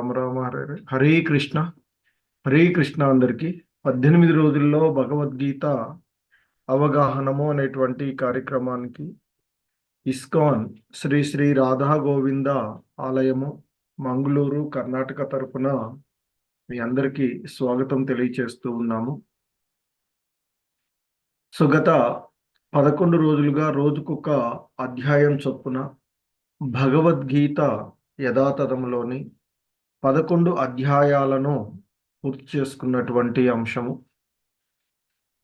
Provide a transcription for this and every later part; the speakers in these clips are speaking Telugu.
రామ రామ హరే హరే. హరే కృష్ణ. హరే కృష్ణ. అందరికీ 18 రోజుల్లో భగవద్గీత అవగాహనము అనేటువంటి కార్యక్రమానికి ఇస్కాన్ శ్రీ శ్రీ రాధా గోవింద ఆలయము మంగళూరు కర్ణాటక తరపున మీ అందరికీ స్వాగతం తెలియచేస్తూ ఉన్నాము. సో గత 11 రోజులుగా రోజుకొక అధ్యాయం చొప్పున భగవద్గీత యథాతథంలోని 11 అధ్యాయాలను పూర్తి చేసుకున్నటువంటి అంశము.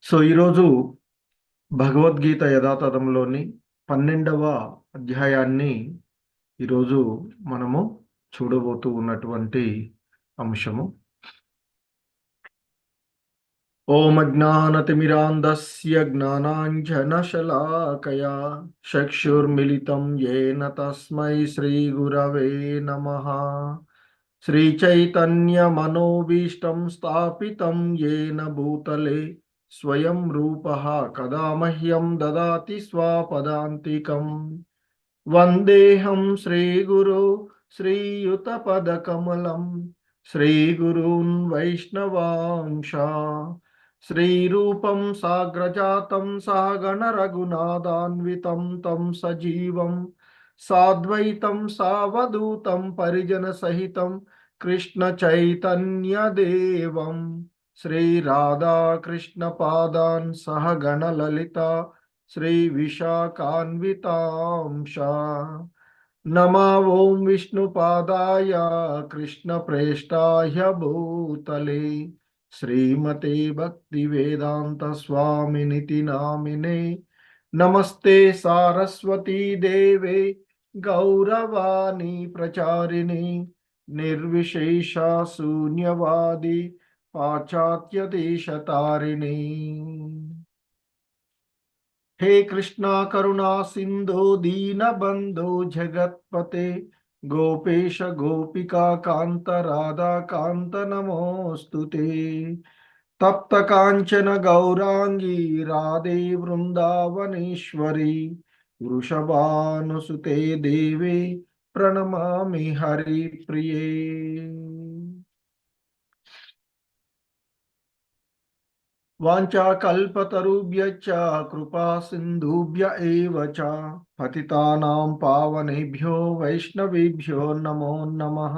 సో ఈరోజు భగవద్గీత యథాతథంలోని 12వ అధ్యాయాన్ని ఈరోజు మనము చూడబోతూ ఉన్నటువంటి అంశము. ఓం అజ్ఞానతిమిరాంధస్య జ్ఞానాంజనశలాకయా చక్షుర్మిలితం యేన తస్మై శ్రీగురవే నమః. శ్రీచైతన్యమనోభీష్టం స్థాపితం యేన భూతలే స్వయం రూపః కదా మహ్యం దదాతి స్వపదాంతికం. వందేహం శ్రీగురు శ్రీయుతపదకమలం శ్రీగురూన్ వైష్ణవాంశ. శ్రీరూపం సాగ్రజాతం సహగణ రఘునాథాన్వితం తం సజీవం సాద్వైతం సావధూతం పరిజన సహితం కృష్ణ చైతన్య దేవం శ్రీ రాధా కృష్ణ పాదాన్ సహగణ లలిత శ్రీ విశాఖాన్వితాంశ. నమో ఓం విష్ణుపాదాయ కృష్ణ ప్రేష్టాయ భూతలే శ్రీమతే భక్తి వేదాంత స్వామినితి నామినే. నమస్తే సారస్వతీ దేవే గౌరవాణి ప్రచారిణి నిర్విశేష శూన్యవాది పాశ్చాత్య దేశతారిణి. हे कृष्णा करुणा सिंधु दीनबंधु जगत्पते गोपेश गोपिका कांत राधा कांत नमोस्तुते. तप्त कांचन गौरांगी राधे वृंदावनेश्वरी वृषभानुसुते देवे प्रणमामि हरिप्रिये. वाञ्छाकल्पतरुभ्यश्च कृपा सिन्धुभ्य एव च पतितानां पावनेभ्यो वैष्णवेभ्यो नमो नमः.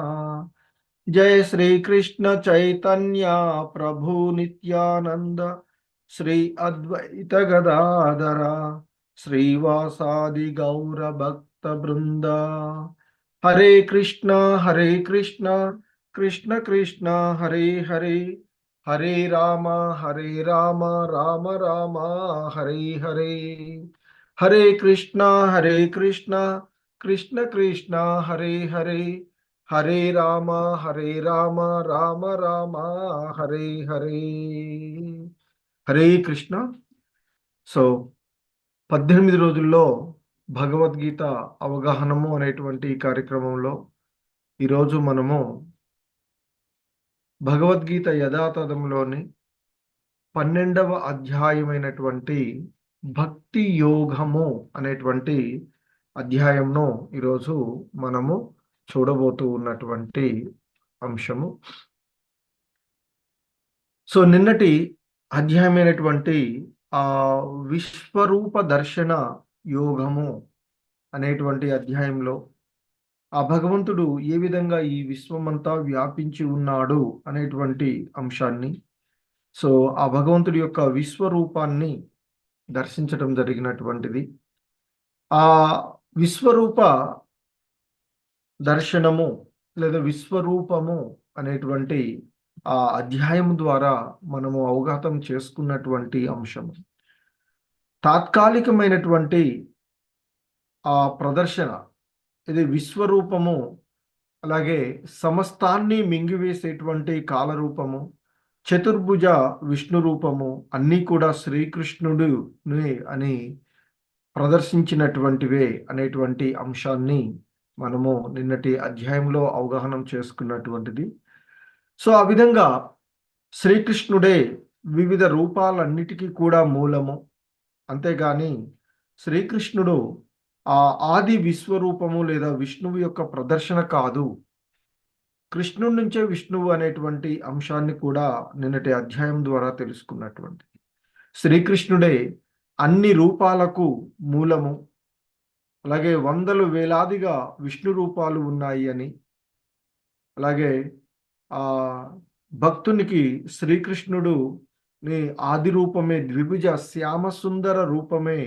जय श्री कृष्ण चैतन्य प्रभु नित्यानंद श्री अद्वैत गदाधर श्रीवासादि गौर भक्त वृंद. हरे कृष्ण कृष्ण कृष्ण हरे हरे हरे राम राम राम हरे हरे. हरे कृष्ण कृष्ण कृष्ण हरे हरे हरे राम राम राम हरे हरे. हरे कृष्ण. సో 18 రోజుల్లో భగవద్గీత అవగాహనము అనేటువంటి కార్యక్రమంలో ఈరోజు మనము భగవద్గీత యథాతథంలోని 12వ అధ్యాయమైనటువంటి భక్తి యోగము అనేటువంటి అధ్యాయంను ఈరోజు మనము చూడబోతూ ఉన్నటువంటి అంశము. సో నిన్నటి అధ్యాయమైనటువంటి ఆ విశ్వరూప దర్శన యోగము అనేటువంటి అధ్యాయంలో ఆ భగవంతుడు ఏ విధంగా ఈ విశ్వమంతా వ్యాపించి ఉన్నాడు అనేటువంటి అంశాన్ని, సో ఆ భగవంతుడి యొక్క విశ్వరూపాన్ని దర్శించడం జరిగినటువంటిది. ఆ విశ్వరూప దర్శనము లేదా విశ్వరూపము అనేటువంటి ఆ అధ్యాయం ద్వారా మనము అవగాహన చేసుకున్నటువంటి అంశము. తాత్కాలికమైనటువంటి ఆ ప్రదర్శన ఇది విశ్వరూపము, అలాగే సమస్తాన్ని మింగివేసేటువంటి కాలరూపము, చతుర్భుజ విష్ణు రూపము అన్నీ కూడా శ్రీకృష్ణుడు అని ప్రదర్శించినటువంటివే అనేటువంటి అంశాన్ని మనము నిన్నటి అధ్యాయంలో అవగాహన చేసుకున్నటువంటిది. సో ఆ విధంగా శ్రీకృష్ణుడే వివిధ రూపాలన్నిటికీ కూడా మూలము. అంతేగాని శ్రీకృష్ణుడు ఆ ఆది విశ్వరూపము లేదా విష్ణువు యొక్క ప్రదర్శన కాదు. కృష్ణుడి నుంచే విష్ణువు అనేటువంటి అంశాన్ని కూడా నిన్నటి అధ్యాయం ద్వారా తెలుసుకున్నటువంటి శ్రీకృష్ణుడే అన్ని రూపాలకు మూలము, అలాగే వందలు వేలాదిగా విష్ణు రూపాలు ఉన్నాయి అని, అలాగే ఆ భక్తునికి శ్రీకృష్ణుడు ఆది రూపమే, ద్విభుజ శ్యామ సుందర రూపమే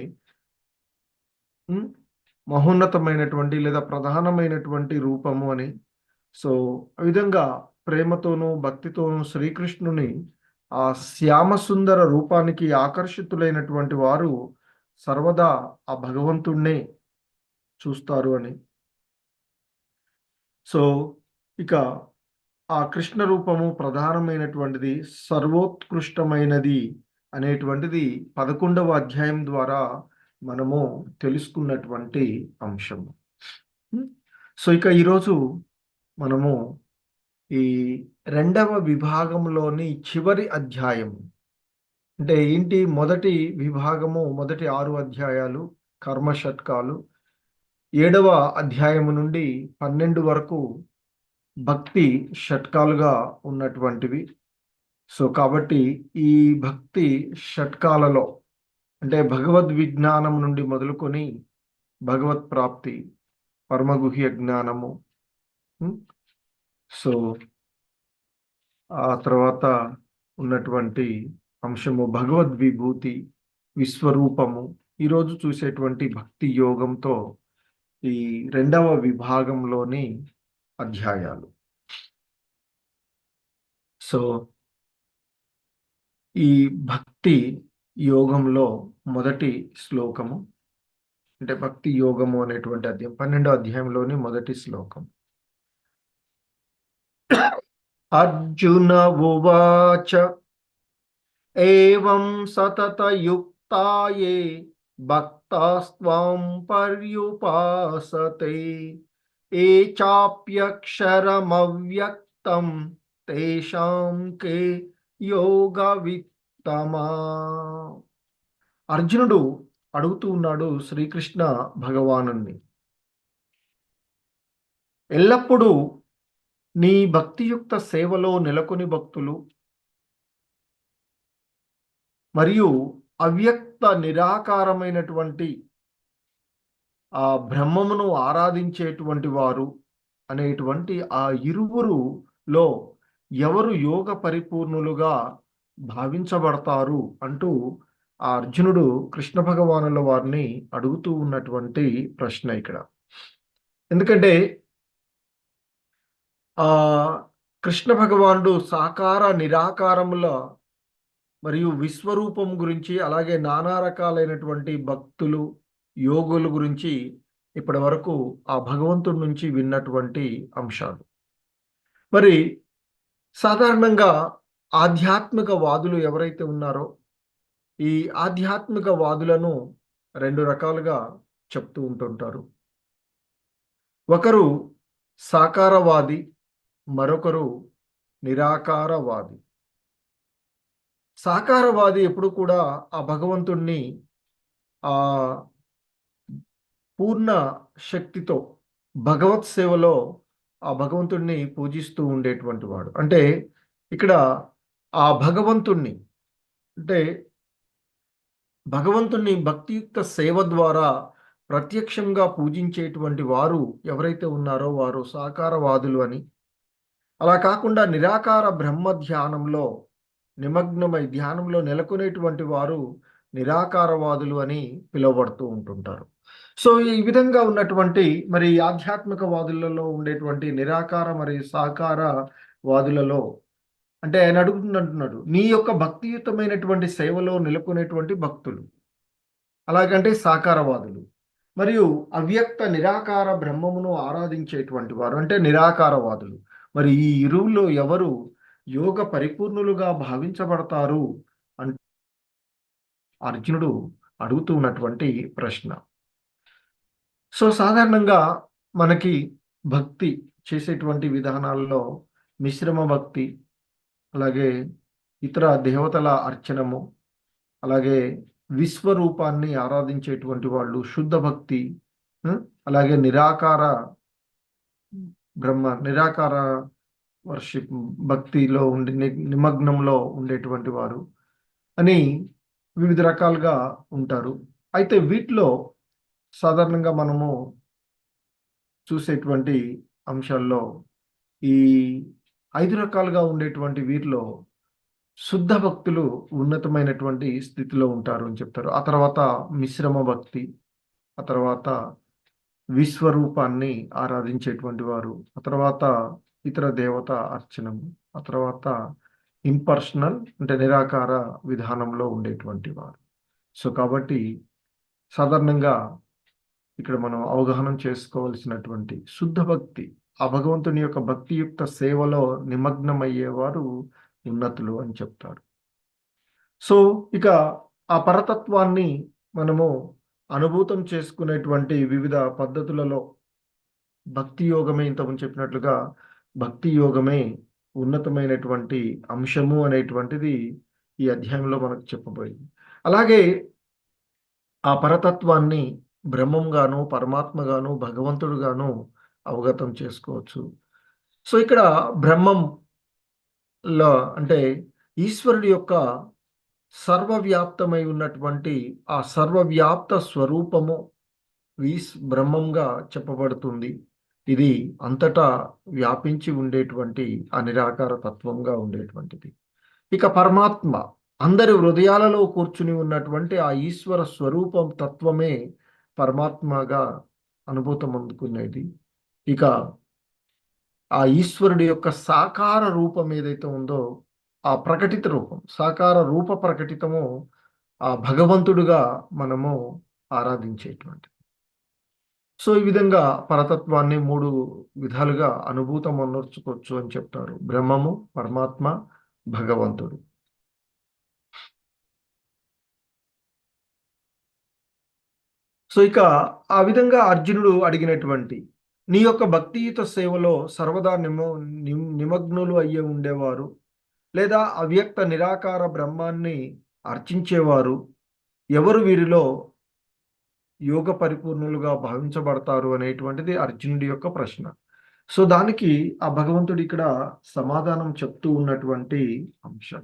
మహోన్నతమైనటువంటి లేదా ప్రధానమైనటువంటి రూపము అని. సో ఆ విధంగా ప్రేమతోనూ భక్తితోనూ శ్రీకృష్ణుని ఆ శ్యామ సుందర రూపానికి ఆకర్షితులైనటువంటి వారు సర్వదా ఆ భగవంతుణ్ణే చూస్తారు అని. సో ఇక ఆ కృష్ణ రూపము ప్రధానమైనటువంటిది, సర్వోత్కృష్టమైనది అనేటువంటిది 11వ అధ్యాయం ద్వారా మనము తెలుసుకున్నటువంటి అంశము. సో ఇక ఈరోజు మనము ఈ 2వ విభాగంలోని చివరి అధ్యాయం, అంటే ఏంటి, మొదటి విభాగము మొదటి 6 అధ్యాయాలు కర్మ షట్కాలు, 7వ అధ్యాయము నుండి 12 వరకు భక్తి షట్కాలుగా ఉన్నటువంటివి. సో కాబట్టి ఈ భక్తి షట్కాలలో అంటే భగవద్ విజ్ఞానం నుండి మొదలుకొని భగవత్ ప్రాప్తి, పరమగుహ్య జ్ఞానము, సో ఆ తర్వాత ఉన్నటువంటి అంశము భగవద్ విభూతి, విశ్వరూపము, ఈరోజు చూసేటువంటి భక్తి యోగంతో ఈ 2వ విభాగంలోని అధ్యాయాలు. సో ఈ భక్తి యోగంలో మొదటి శ్లోకము, అంటే భక్తి యోగము అనేటువంటి అధ్యాయం 12వ అధ్యాయంలోని మొదటి శ్లోకం. అర్జున ఉవాచ ఏవం సతతయుక్తాయే భక్తాస్త్వాం పర్యుపాసతే ఏ చాప్యక్షరమవ్యక్తం తేషాం కే యోగవిత్తమా. అర్జునుడు అడుగుతూ ఉన్నాడు శ్రీకృష్ణ భగవానుణ్ణి, ఎల్లప్పుడూ నీ భక్తియుక్త సేవలో నెలకొని భక్తులు మరియు అవ్యక్త నిరాకారమైనటువంటి ఆ బ్రహ్మమును ఆరాధించేటువంటి వారు అనేటువంటి ఆ ఇరువురులో ఎవరు యోగ పరిపూర్ణులుగా భావించబడతారు అంటూ ఆ అర్జునుడు కృష్ణ భగవానుల వారిని అడుగుతూ ఉన్నటువంటి ప్రశ్న ఇక్కడ. ఎందుకంటే ఆ కృష్ణ భగవానుడు సాకార నిరాకారముల మరియు విశ్వరూపం గురించి, అలాగే నానా రకాలైనటువంటి భక్తులు, యోగుల గురించి ఇప్పటి వరకు ఆ భగవంతుడి నుంచి విన్నటువంటి అంశాలు. మరి సాధారణంగా ఆధ్యాత్మిక వాదులు ఎవరైతే ఉన్నారో ఈ ఆధ్యాత్మిక వాదులను 2 రకాలుగా చెప్తూ ఉంటుంటారు. ఒకరు సాకారవాది, మరొకరు నిరాకారవాది. సాకారవాది ఎప్పుడు కూడా ఆ భగవంతుణ్ణి ఆ పూర్ణ శక్తితో భగవత్ సేవలో ఆ భగవంతుణ్ణి పూజిస్తూ ఉండేటువంటి వాడు. అంటే ఇక్కడ ఆ భగవంతుణ్ణి, అంటే భగవంతుణ్ణి భక్తియుక్త సేవ ద్వారా ప్రత్యక్షంగా పూజించేటువంటి వారు ఎవరైతే ఉన్నారో వారు సాకారవాదులు అని. అలా కాకుండా నిరాకార బ్రహ్మ ధ్యానంలో నిమగ్నమై ధ్యానంలో నెలకొనేటువంటి వారు నిరాకారవాదులు అని పిలువబడుతూ ఉంటుంటారు. సో ఈ విధంగా ఉన్నటువంటి మరి ఆధ్యాత్మిక వాదులలో ఉండేటువంటి నిరాకార మరియు సాకార వాదులలో, అంటే ఆయన అడుగుతున్నట్టున్నాడు, నీ యొక్క భక్తియుతమైనటువంటి సేవలో నెలకొనేటువంటి భక్తులు, అలాగంటే సాకారవాదులు, మరియు అవ్యక్త నిరాకార బ్రహ్మమును ఆరాధించేటువంటి వారు అంటే నిరాకారవాదులు. మరి ఈ ఇరువులో ఎవరు యోగ పరిపూర్ణులుగా భావించబడతారు అంటే అర్జునుడు అడుగుతూ ఉన్నటువంటి ప్రశ్న. సో సాధారణంగా మనకి భక్తి చేసేటువంటి విధానాల్లో మిశ్రమ భక్తి, అలాగే ఇతర దేవతల అర్చనము, అలాగే విశ్వరూపాన్ని ఆరాధించేటువంటి వాళ్ళు శుద్ధ భక్తి, అలాగే నిరాకార వర్షిప్, భక్తిలో ఉండి నిమగ్నంలో ఉండేటువంటి వారు అని వివిధ రకాలుగా ఉంటారు. అయితే వీటిలో సాధారణంగా మనము చూసేటువంటి అంశాల్లో ఈ 5 రకాలుగా ఉండేటువంటి వీరిలో శుద్ధ భక్తులు ఉన్నతమైనటువంటి స్థితిలో ఉంటారు అని చెప్తారు. ఆ తర్వాత మిశ్రమ భక్తి, ఆ తర్వాత విశ్వరూపాన్ని ఆరాధించేటువంటి వారు, ఆ తర్వాత ఇతర దేవత అర్చనము, ఆ తర్వాత ఇంపర్సనల్ అంటే నిరాకార విధానంలో ఉండేటువంటి వారు. సో కాబట్టి సాధారణంగా ఇక్కడ మనం అవగాహన చేసుకోవాల్సినటువంటి శుద్ధ భక్తి, ఆ భగవంతుని యొక్క భక్తియుక్త సేవలో నిమగ్నమయ్యేవారు ఉన్నతులు అని చెప్తారు. సో ఇక ఆ పరతత్వాన్ని మనము అనుభూతం చేసుకునేటువంటి వివిధ పద్ధతులలో భక్తి యోగమే, ఇంతకుముందు చెప్పినట్లుగా భక్తి యోగమే ఉన్నతమైనటువంటి అంశము అనేటువంటిది ఈ అధ్యాయంలో మనకు చెప్పబోయింది. అలాగే ఆ పరతత్వాన్ని బ్రహ్మంగాను, పరమాత్మగాను, భగవంతుడుగాను అవగతం చేసుకోవచ్చు. సో ఇక్కడ బ్రహ్మంలో అంటే ఈశ్వరుడి యొక్క సర్వవ్యాప్తమై ఉన్నటువంటి ఆ సర్వవ్యాప్త స్వరూపము బ్రహ్మంగా చెప్పబడుతుంది. ఇది అంతటా వ్యాపించి ఉండేటువంటి ఆ నిరాకార తత్వంగా ఉండేటువంటిది. ఇక పరమాత్మ అందరి హృదయాలలో కూర్చుని ఉన్నటువంటి ఆ ఈశ్వర స్వరూపం తత్వమే పరమాత్మగా అనుభూతం అందుకునేది. ఇక ఆ ఈశ్వరుడి యొక్క సాకార రూపం ఏదైతే ఉందో ఆ ప్రకటిత రూపం, సాకార రూప ప్రకటితము ఆ భగవంతుడుగా మనము ఆరాధించేటువంటి. సో ఈ విధంగా పరతత్వాన్ని 3 విధాలుగా అనుభూతం అనర్చుకోవచ్చు అని చెప్తారు. బ్రహ్మము, పరమాత్మ, భగవంతుడు. సో ఇక ఆ విధంగా అర్జునుడు అడిగినటువంటి నీ యొక్క భక్తియుత సేవలో సర్వదా నిమగ్నులు అయ్యే ఉండేవారు లేదా అవ్యక్త నిరాకార బ్రహ్మాన్ని అర్చించేవారు ఎవరు వీరిలో యోగ పరిపూర్ణులుగా భావించబడతారు అనేటువంటిది అర్జునుడి యొక్క ప్రశ్న. సో దానికి ఆ భగవంతుడు ఇక్కడ సమాధానం చెప్తూ ఉన్నటువంటి అంశం.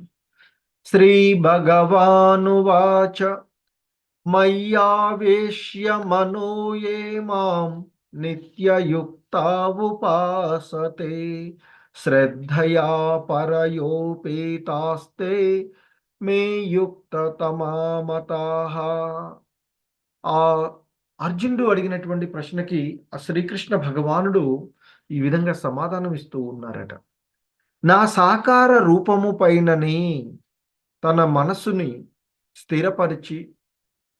శ్రీ భగవానువాచ మయ్యావేశ్య మనో యే మాం నిత్యయుక్తా ఉపాసతే శ్రద్ధయా పరయోపేతాస్తే మే యుక్తతమా మతాః. ఆ అర్జునుడు అడిగినటువంటి ప్రశ్నకి ఆ శ్రీకృష్ణ భగవానుడు ఈ విధంగా సమాధానం ఇస్తూ ఉన్నారట. నా సాకార రూపము పైనని తన మనసుని స్థిరపరిచి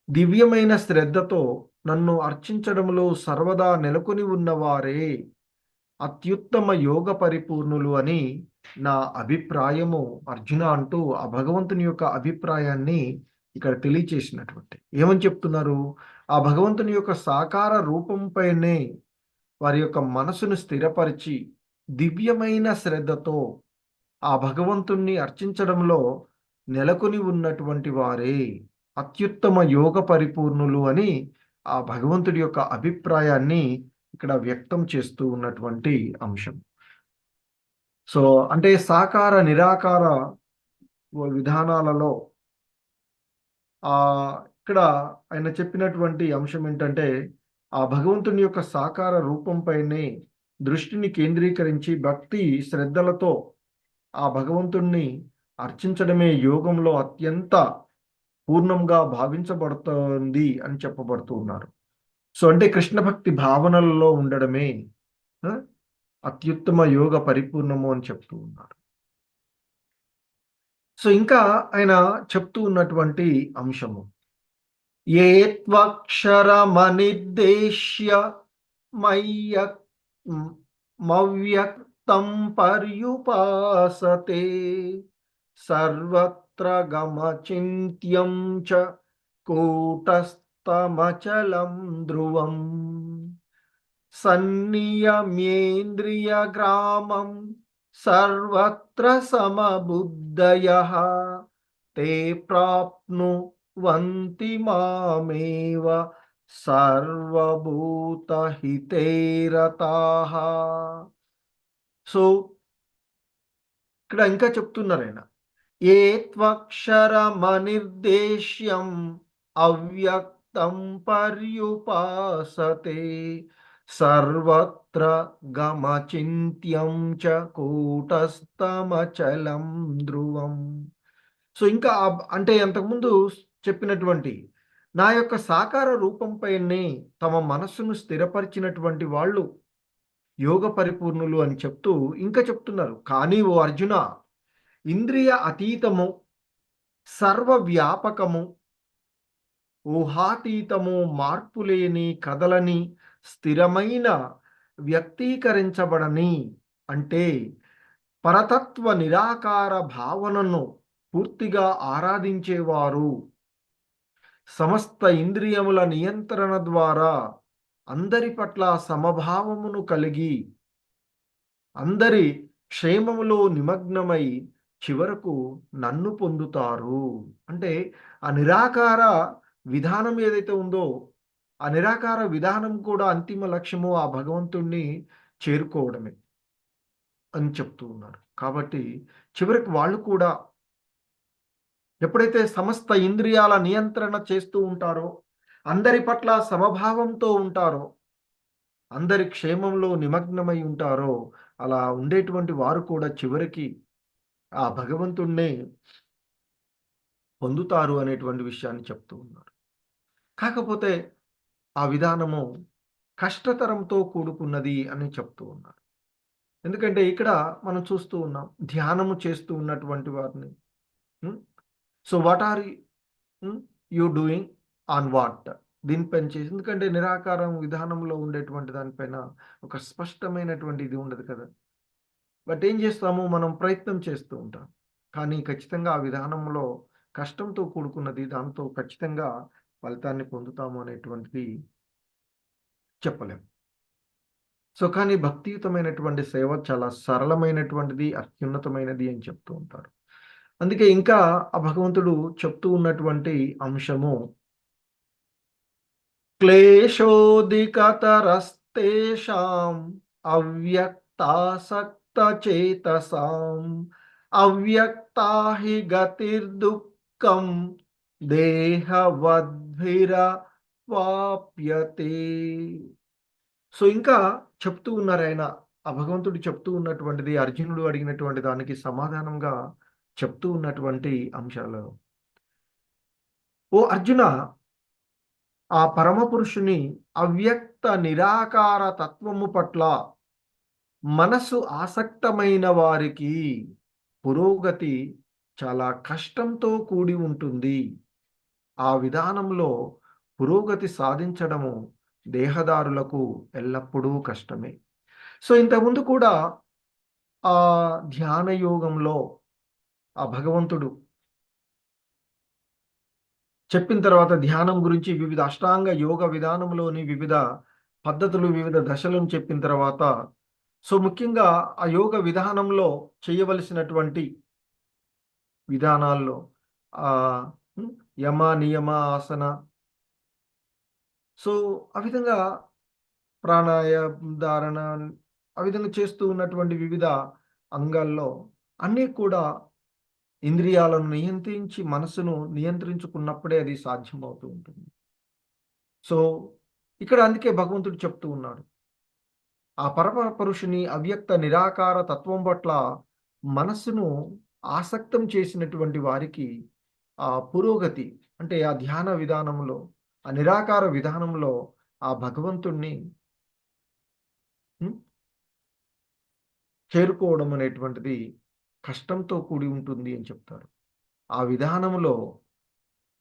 దివ్యమైన శ్రద్ధతో నన్ను అర్చించడంలో సర్వదా నెలకొని ఉన్నవారే అత్యుత్తమ యోగ పరిపూర్ణులు అని నా అభిప్రాయము అర్జున అంటూ ఆ భగవంతుని యొక్క అభిప్రాయాన్ని ఇక్కడ తెలియచేసినటువంటి ఏమని చెప్తున్నారు? ఆ భగవంతుని యొక్క సాకార రూపంపైనే వారి యొక్క మనసును స్థిరపరిచి దివ్యమైన శ్రద్ధతో ఆ భగవంతుణ్ణి అర్చించడంలో నెలకొని ఉన్నటువంటి వారే అత్యుత్తమ యోగ పరిపూర్ణులు అని ఆ భగవంతుడి యొక్క అభిప్రాయాన్ని ఇక్కడ వ్యక్తం చేస్తూ ఉన్నటువంటి అంశం. సో అంటే సాకార నిరాకార విధానాలలో ఆ ఇక్కడ ఆయన చెప్పినటువంటి అంశం ఏంటంటే ఆ భగవంతుని యొక్క సాకార రూపంపైనే దృష్టిని కేంద్రీకరించి భక్తి శ్రద్ధలతో ఆ భగవంతుణ్ణి అర్చించడమే యోగంలో అత్యంత పూర్ణంగా భావించబడుతుంది అని చెప్పబడుతూ ఉన్నారు. సో అంటే కృష్ణ భక్తి భావనలలో ఉండడమే అత్యుత్తమ యోగ పరిపూర్ణము అని చెప్తూ ఉన్నారు. సో ఇంకా ఆయన చెప్తూ ఉన్నటువంటి అంశము ఏ త్వక్షరమనిర్దేశ్య మవ్యక్తం పర్యుపాసతే సర్వత్ర గమచింత్యం చ కూటస్థమచలం ధ్రువం సన్నియమ్యేంద్రియగ్రామం సర్వత్ర సమబుద్ధయః తే ప్రాప్నువంతి మామేవ సర్వభూతహితే రతాః. సో ఇక్కడ ఇంకా చెప్తున్నారు ఆయన, ఏ త్వక్షరమనిర్దేశ్యం అవ్యక్తం పర్యుపాసతే సర్వత్ర గమచింత్యం చ కూటస్థమచలం ధ్రువం. సో ఇంకా అంటే అంతకుముందు చెప్పినటువంటి నా యొక్క సాకార రూపంపైనే తమ మనస్సును స్థిరపరిచినటువంటి వాళ్ళు యోగ పరిపూర్ణులు అని చెప్తూ ఇంకా చెప్తున్నారు, కానీ ఓ అర్జున, ఇంద్రియ అతీతము, సర్వవ్యాపకము, ఊహాతీతము, మార్పులేని, కదలని, స్థిరమైన, వ్యక్తీకరించబడని అంటే పరతత్వ నిరాకార భావనను పూర్తిగా ఆరాధించేవారు సమస్త ఇంద్రియముల నియంత్రణ ద్వారా అందరి పట్ల సమభావమును కలిగి అందరి క్షేమములో నిమగ్నమై చివరకు నన్ను పొందుతారు. అంటే ఆ నిరాకార విధానం ఏదైతే ఉందో ఆ నిరాకార విధానం కూడా అంతిమ లక్ష్యము ఆ భగవంతుణ్ణి చేరుకోవడమే అని చెప్తూ ఉన్నారు. కాబట్టి చివరికి వాళ్ళు కూడా ఎప్పుడైతే సమస్త ఇంద్రియాల నియంత్రణ చేస్తూ ఉంటారో, అందరి పట్ల సమభావంతో ఉంటారో, అందరి క్షేమంలో నిమగ్నమై ఉంటారో, అలా ఉండేటువంటి వారు కూడా చివరికి ఆ భగవంతుణ్ణే పొందుతారు అనేటువంటి విషయాన్ని చెప్తూ ఉన్నారు. కాకపోతే ఆ విధానము కష్టతరంతో కూడుకున్నది అని చెప్తూ ఉన్నారు. ఎందుకంటే ఇక్కడ మనం చూస్తూ ఉన్నాం ధ్యానము చేస్తూ ఉన్నటువంటి వారిని. So what are you doing on what? దీనిపైన చేసి, ఎందుకంటే నిరాకారం విధానంలో ఉండేటువంటి దానిపైన ఒక స్పష్టమైనటువంటి ఇది ఉండదు కదా. బట్ ఏం చేస్తాము, మనం ప్రయత్నం చేస్తూ ఉంటాం, కానీ ఖచ్చితంగా ఆ విధానంలో కష్టంతో కూడుకున్నది, దాంతో ఖచ్చితంగా ఫలితాన్ని పొందుతాము అనేటువంటిది చెప్పలేం. సో కానీ భక్తియుతమైనటువంటి సేవ చాలా సరళమైనటువంటిది, అత్యున్నతమైనది అని చెప్తూ ఉంటారు. అందుకే ఇంకా ఆ భగవంతుడు చెప్తూ ఉన్నటువంటి అంశము, క్లేశోదికతరస్తేషాం అవ్యక్తాసక్తచేతసాం అవ్యక్తా హి గతిర్దుఃఖం దేహవద్భిరవాప్యతే. సో ఇంకా చెప్తూ ఉన్నారు ఆయన, ఆ భగవంతుడు చెప్తూ ఉన్నటువంటిది అర్జునుడు అడిగినటువంటి దానికి సమాధానంగా చెప్తూ ఉన్నటువంటి అంశాలు, ఓ అర్జున, ఆ పరమపురుషుని అవ్యక్త నిరాకార తత్వము పట్ల మనసు ఆసక్తమైన వారికి పురోగతి చాలా కష్టంతో కూడి ఉంటుంది. ఆ విధానంలో పురోగతి సాధించడము దేహదారులకు ఎల్లప్పుడూ కష్టమే. సో ఇంతకుముందు కూడా ఆ ధ్యాన యోగంలో ఆ భగవంతుడు చెప్పిన తర్వాత ధ్యానం గురించి వివిధ అష్టాంగ యోగ విధానంలోని వివిధ పద్ధతులు, వివిధ దశలను చెప్పిన తర్వాత, సో ముఖ్యంగా ఆ యోగ విధానంలో చేయవలసినటువంటి విధానాల్లో యమ, నియమ, ఆసన, సో ఆ విధంగా ధారణ, ఆ విధంగా చేస్తూ ఉన్నటువంటి వివిధ అంగాల్లో అన్నీ కూడా ఇంద్రియాలను నియంత్రించి మనసును నియంత్రించుకున్నప్పుడే అది సాధ్యమవుతూ ఉంటుంది. సో ఇక్కడ అందుకే భగవంతుడు చెప్తూ ఉన్నాడు, ఆ పరమ పురుషుని అవ్యక్త నిరాకార తత్వం పట్ల మనస్సును ఆసక్తం చేసినటువంటి వారికి ఆ పురోగతి అంటే ఆ ధ్యాన విధానంలో, ఆ నిరాకార విధానంలో ఆ భగవంతుణ్ణి చేరుకోవడం అనేటువంటిది కష్టంతో కూడి ఉంటుంది అని చెప్తారు. ఆ విధానంలో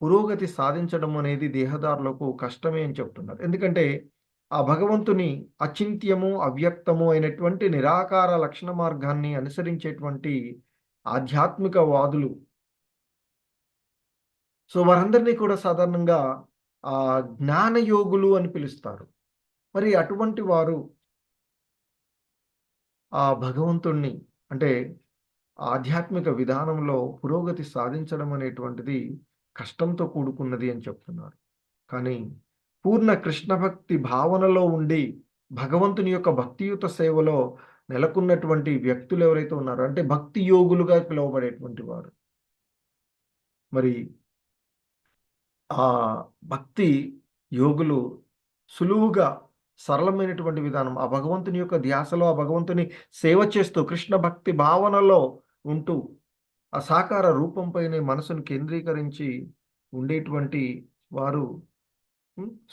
పురోగతి సాధించడం అనేది దేహదారులకు కష్టమే అని చెప్తున్నారు. ఎందుకంటే ఆ భగవంతుని అచింత్యము, అవ్యక్తము అయినటువంటి నిరాకార లక్షణ మార్గాన్ని అనుసరించేటువంటి ఆధ్యాత్మిక వాదులు, సో వారందరినీ కూడా సాధారణంగా జ్ఞానయోగులు అని పిలుస్తారు. మరి అటువంటి వారు ఆ భగవంతుణ్ణి అంటే ఆధ్యాత్మిక విధానంలో పురోగతి సాధించడం అనేటువంటిది కష్టంతో కూడుకున్నది అని చెప్తున్నారు. కానీ పూర్ణ కృష్ణ భక్తి భావనలో ఉండి భగవంతుని యొక్క భక్తియుత సేవలో నెలకొన్నటువంటి వ్యక్తులు ఎవరైతే ఉన్నారో, అంటే భక్తి యోగులుగా పిలువబడేటువంటి వారు, మరి ఆ భక్తి యోగులు సులువుగా సరళమైనటువంటి విధానం, ఆ భగవంతుని యొక్క ధ్యాసలో, ఆ భగవంతుని సేవ చేస్తూ కృష్ణ భక్తి భావనలో ఉంటూ ఆ సాకార రూపంపైనే మనసును కేంద్రీకరించి ఉండేటువంటి వారు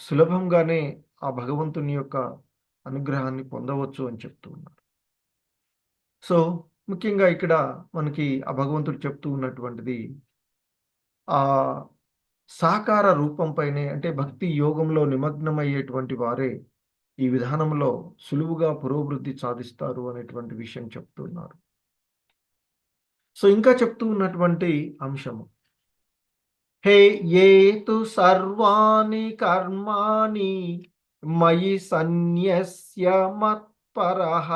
సులభంగానే ఆ భగవంతుని యొక్క అనుగ్రహాన్ని పొందవచ్చు అని చెప్తూ ఉన్నారు. సో ముఖ్యంగా ఇక్కడ మనకి ఆ భగవంతుడు చెప్తూ ఉన్నటువంటిది ఆ సాకార రూపంపైనే, అంటే భక్తి యోగంలో నిమగ్నమయ్యేటువంటి వారే ఈ విధానంలో సులువుగా పురోభివృద్ధి సాధిస్తారు అనేటువంటి విషయం చెప్తున్నారు. సో ఇంకా చెప్తూ ఉన్నటువంటి అంశము, హే ఏ తు సర్వాణి కర్మాణి మయి సన్యస్య మత్పరః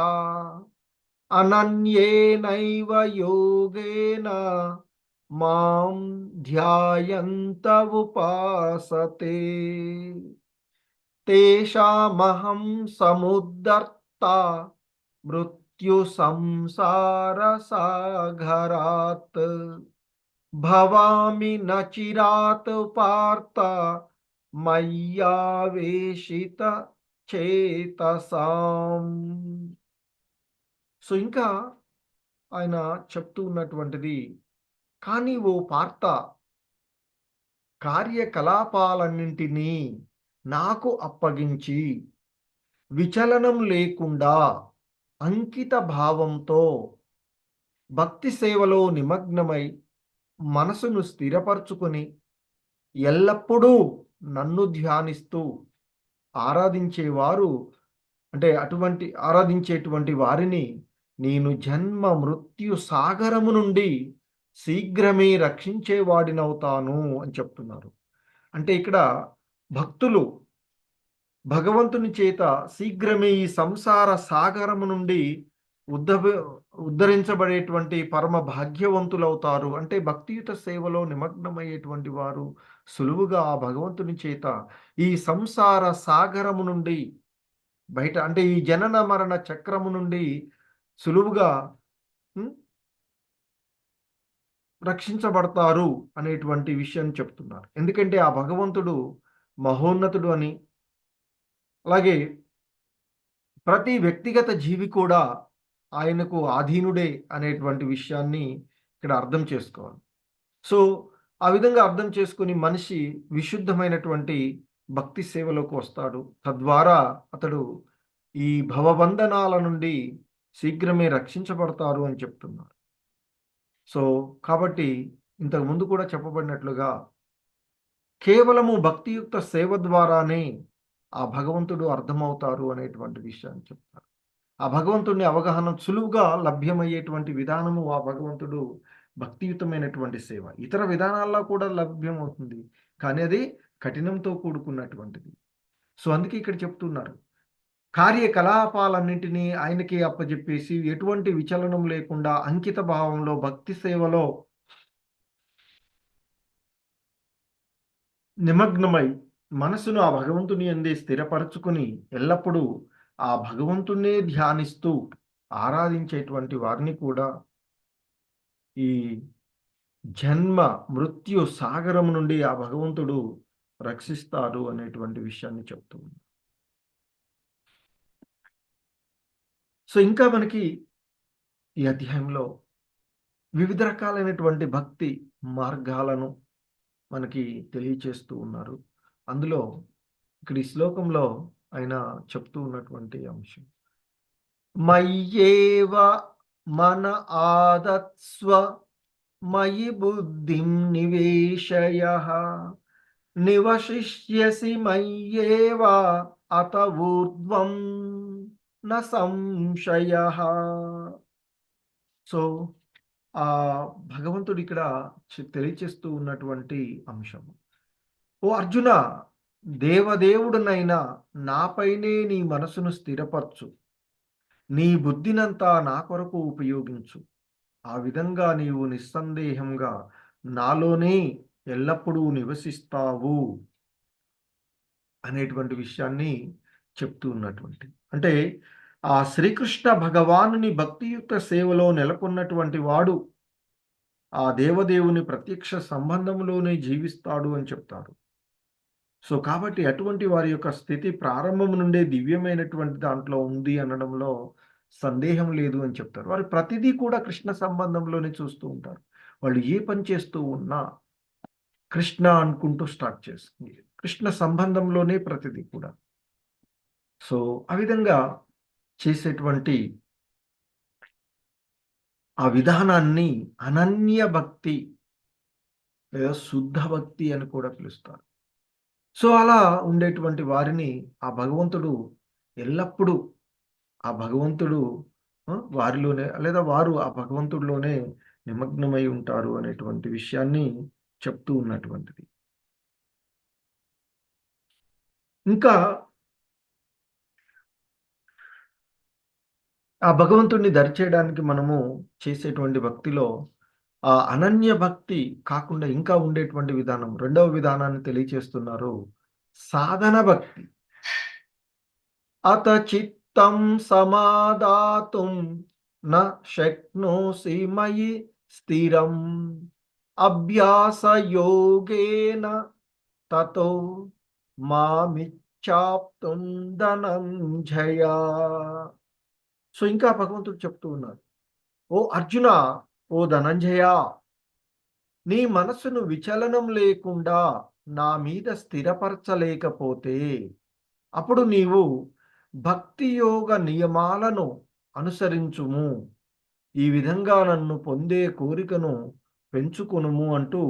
అనన్యేనైవ యోగేన మాం ధ్యాయంత ఉపాసతే తేషామహం సముద్ధర్తా మృత్యు సంసార సాగరాత్ భవామి నచిరాత్ పార్థ మయ్యావేశిత చేతసాం. సో ఇంకా ఆయన చెప్తూ ఉన్నటువంటిది, కానీ ఓ పార్థ, కార్యకలాపాలన్నింటినీ నాకు అప్పగించి విచలనం లేకుండా అంకిత భావంతో భక్తి సేవలో నిమగ్నమై మనసును స్థిరపరచుకొని ఎల్లప్పుడూ నన్ను ధ్యానిస్తూ ఆరాధించేవారు, అంటే అటువంటి ఆరాధించేటువంటి వారిని నేను జన్మ మృత్యు సాగరము నుండి శీఘ్రమే రక్షించేవాడినవుతాను అని చెప్తున్నారు. అంటే ఇక్కడ భక్తులు భగవంతుని చేత శీఘ్రమే ఈ సంసార సాగరము నుండి ఉద్ధరించబడేటువంటి పరమ భాగ్యవంతులవుతారు. అంటే భక్తియుత సేవలో నిమగ్నమయ్యేటువంటి వారు సులువుగా ఆ భగవంతుని చేత ఈ సంసార సాగరము నుండి బయట, అంటే ఈ జనన మరణ చక్రము నుండి సులువుగా రక్షించబడతారు అనేటువంటి విషయాన్ని చెప్తున్నారు. ఎందుకంటే ఆ భగవంతుడు మహోన్నతుడు అని, అలాగే ప్రతి వ్యక్తిగత జీవి కూడా ఆయనకు ఆధీనుడే అనేటువంటి విషయాన్ని ఇక్కడ అర్థం చేసుకోవాలి. సో ఆ విధంగా అర్థం చేసుకుని మనిషి విశుద్ధమైనటువంటి భక్తి సేవలోకి వస్తాడు. తద్వారా అతడు ఈ భవబంధనాల నుండి శీఘ్రమే రక్షించబడతారు అని చెప్తున్నారు. సో కాబట్టి ఇంతకు ముందు కూడా చెప్పబడినట్లుగా కేవలము భక్తియుక్త సేవ ద్వారానే ఆ భగవంతుడు అర్థమవుతారు అనేటువంటి విషయాన్ని చెప్తారు. ఆ భగవంతుడిని అవగాహన సులువుగా లభ్యమయ్యేటువంటి విధానము ఆ భగవంతుడు భక్తియుతమైనటువంటి సేవ. ఇతర విధానాల్లో కూడా లభ్యమవుతుంది, కానీ అది కఠినంతో కూడుకున్నటువంటిది. సో అందుకే ఇక్కడ చెప్తున్నారు, కార్యకలాపాలన్నింటినీ ఆయనకి అప్పజెప్పేసి ఎటువంటి విచలనం లేకుండా అంకిత భావంలో భక్తి సేవలో నిమగ్నమై మనసును ఆ భగవంతుని యందే స్థిరపరచుకుని ఎల్లప్పుడూ ఆ భగవంతుణ్ణే ధ్యానిస్తూ ఆరాధించేటువంటి వారిని కూడా ఈ జన్మ మృత్యు సాగరం నుండి ఆ భగవంతుడు రక్షిస్తారు అనేటువంటి విషయాన్ని చెప్తూ ఉంది. సో ఇంకా మనకి ఈ అధ్యాయంలో వివిధ రకాలైనటువంటి భక్తి మార్గాలను మనకి తెలియచేస్తూ ఉన్నారు. అందులో ఇక్కడ ఈ శ్లోకంలో ఆయన చెప్తూ ఉన్నటువంటి అంశం, మయ్యేవ మన ఆదత్స్వ మయి బుద్ధిం నివేశయః నివశిష్యసి మయ్యేవ అత ఊర్ధ్వం న సంశయః. సో ఆ భగవంతుడు ఇక్కడ తెలియచేస్తూ ఉన్నటువంటి అంశం, ఓ అర్జున, దేవదేవుడునైనా నాపైనే నీ మనసును స్థిరపరచు, నీ బుద్ధినంతా నా కొరకు ఉపయోగించు. ఆ విధంగా నీవు నిస్సందేహంగా నాలోనే ఎల్లప్పుడూ నివసిస్తావు అనేటువంటి విషయాన్ని చెప్తూ ఉన్నటువంటి, అంటే ఆ శ్రీకృష్ణ భగవానుని భక్తియుక్త సేవలో నెలకొన్నటువంటి వాడు ఆ దేవదేవుని ప్రత్యక్ష సంబంధంలోనే జీవిస్తాడు అని చెప్తారు. సో కాబట్టి అటువంటి వారి యొక్క స్థితి ప్రారంభం నుండే దివ్యమైనటువంటి దాంట్లో ఉంది అనడంలో సందేహం లేదు అని చెప్తారు. వారు ప్రతిదీ కూడా కృష్ణ సంబంధంలోనే చూస్తూ ఉంటారు. వాళ్ళు ఏ పని చేస్తూ ఉన్నా కృష్ణ అనుకుంటూ స్టార్ట్ చేస్తుంది. కృష్ణ సంబంధంలోనే ప్రతిదీ కూడా. సో ఆ విధంగా చేసేటువంటి ఆ విధానాన్ని అనన్య భక్తి లేదా శుద్ధ భక్తి అని కూడా పిలుస్తారు. సో అలా ఉండేటువంటి వారిని ఆ భగవంతుడు ఎల్లప్పుడూ ఆ భగవంతుడు వారిలోనే లేదా వారు ఆ భగవంతుడిలోనే నిమగ్నమై ఉంటారు అనేటువంటి విషయాన్ని చెప్తూ ఉన్నటువంటిది. ఇంకా ఆ భగవంతుడిని దరిచేయడానికి మనము చేసేటువంటి భక్తిలో ఆ అనన్య భక్తి కాకుండా ఇంకా ఉండేటువంటి విధానం, రెండవ విధానాన్ని తెలియచేస్తున్నారు. సాధన భక్తి. అత చిత్తం సమాదాతుం న శక్నోసి మయి స్థిరం అభ్యాస యోగేన తతో మామిచ్చాప్తుం ధనంజయ. సో ఇంకా భగవంతుడు చెప్తూ ఉన్నారు, ఓ అర్జున, ఓ ధనంజయ, నీ మనసును విచలనం లేకుండా నా మీద స్థిరపరచలేకపోతే అప్పుడు నీవు భక్తి యోగ నియమాలను అనుసరించుము, ఈ విధంగా నన్ను పొందే కోరికను పెంచుకొనుము అంటూ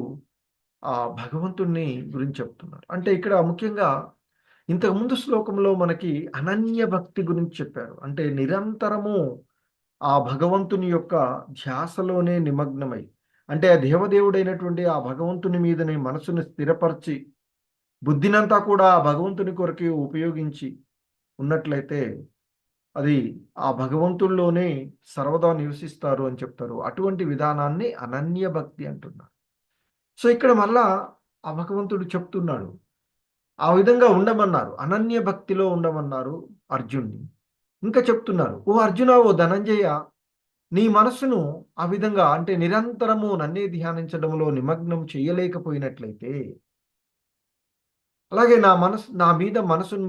ఆ భగవంతుణ్ణి గురించి చెప్తున్నారు. అంటే ఇక్కడ ముఖ్యంగా ఇంతకుముందు శ్లోకంలో మనకి అనన్య భక్తి గురించి చెప్పారు. అంటే నిరంతరము ఆ భగవంతుని యొక్క ధ్యాసలోనే నిమగ్నమై, అంటే ఆ దేవదేవుడైనటువంటి ఆ భగవంతుని మీదనే మనసుని స్థిరపరిచి బుద్ధినంతా కూడా ఆ భగవంతుని కొరకే ఉపయోగించి ఉన్నట్లయితే అది ఆ భగవంతుల్లోనే సర్వదా నివసిస్తారు అని చెప్తారు. అటువంటి విధానాన్ని అనన్య భక్తి అంటున్నారు. సో ఇక్కడ మళ్ళా ఆ భగవంతుడు చెప్తున్నాడు, ఆ విధంగా ఉండమన్నారు, అనన్య భక్తిలో ఉండమన్నారు అర్జున్ని. ఇంకా చెప్తున్నారు, ఓ అర్జున, ఓ ధనంజయ, నీ మనస్సును ఆ విధంగా అంటే నిరంతరము నన్నే ధ్యానించడంలో నిమగ్నం చేయలేకపోయినట్లయితే, అలాగే నా మీద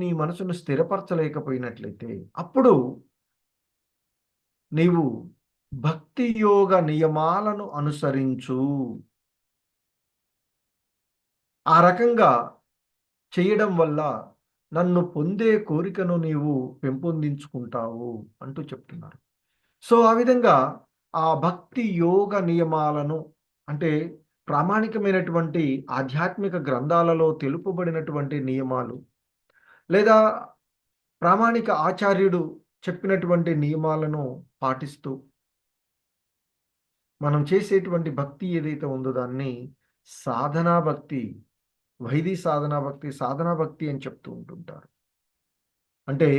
నీ మనసును స్థిరపరచలేకపోయినట్లయితే, అప్పుడు నీవు భక్తి యోగ నియమాలను అనుసరించు. ఆ రకంగా చేయడం వల్ల నన్ను పొందే కోరికను నీవు పెంపొందించుకుంటావు అంటూ చెప్తున్నారు. సో ఆ విధంగా ఆ భక్తి యోగ నియమాలను అంటే ప్రామాణికమైనటువంటి ఆధ్యాత్మిక గ్రంథాలలో తెలుపబడినటువంటి నియమాలు లేదా ప్రామాణిక ఆచార్యుడు చెప్పినటువంటి నియమాలను పాటిస్తూ మనం చేసేటువంటి భక్తి ఏదైతే ఉందో దాన్ని సాధనా భక్తి, వైది సాధనా భక్తి, సాధనా భక్తి అని చెప్తూ ఉంటుంటారు. అంటే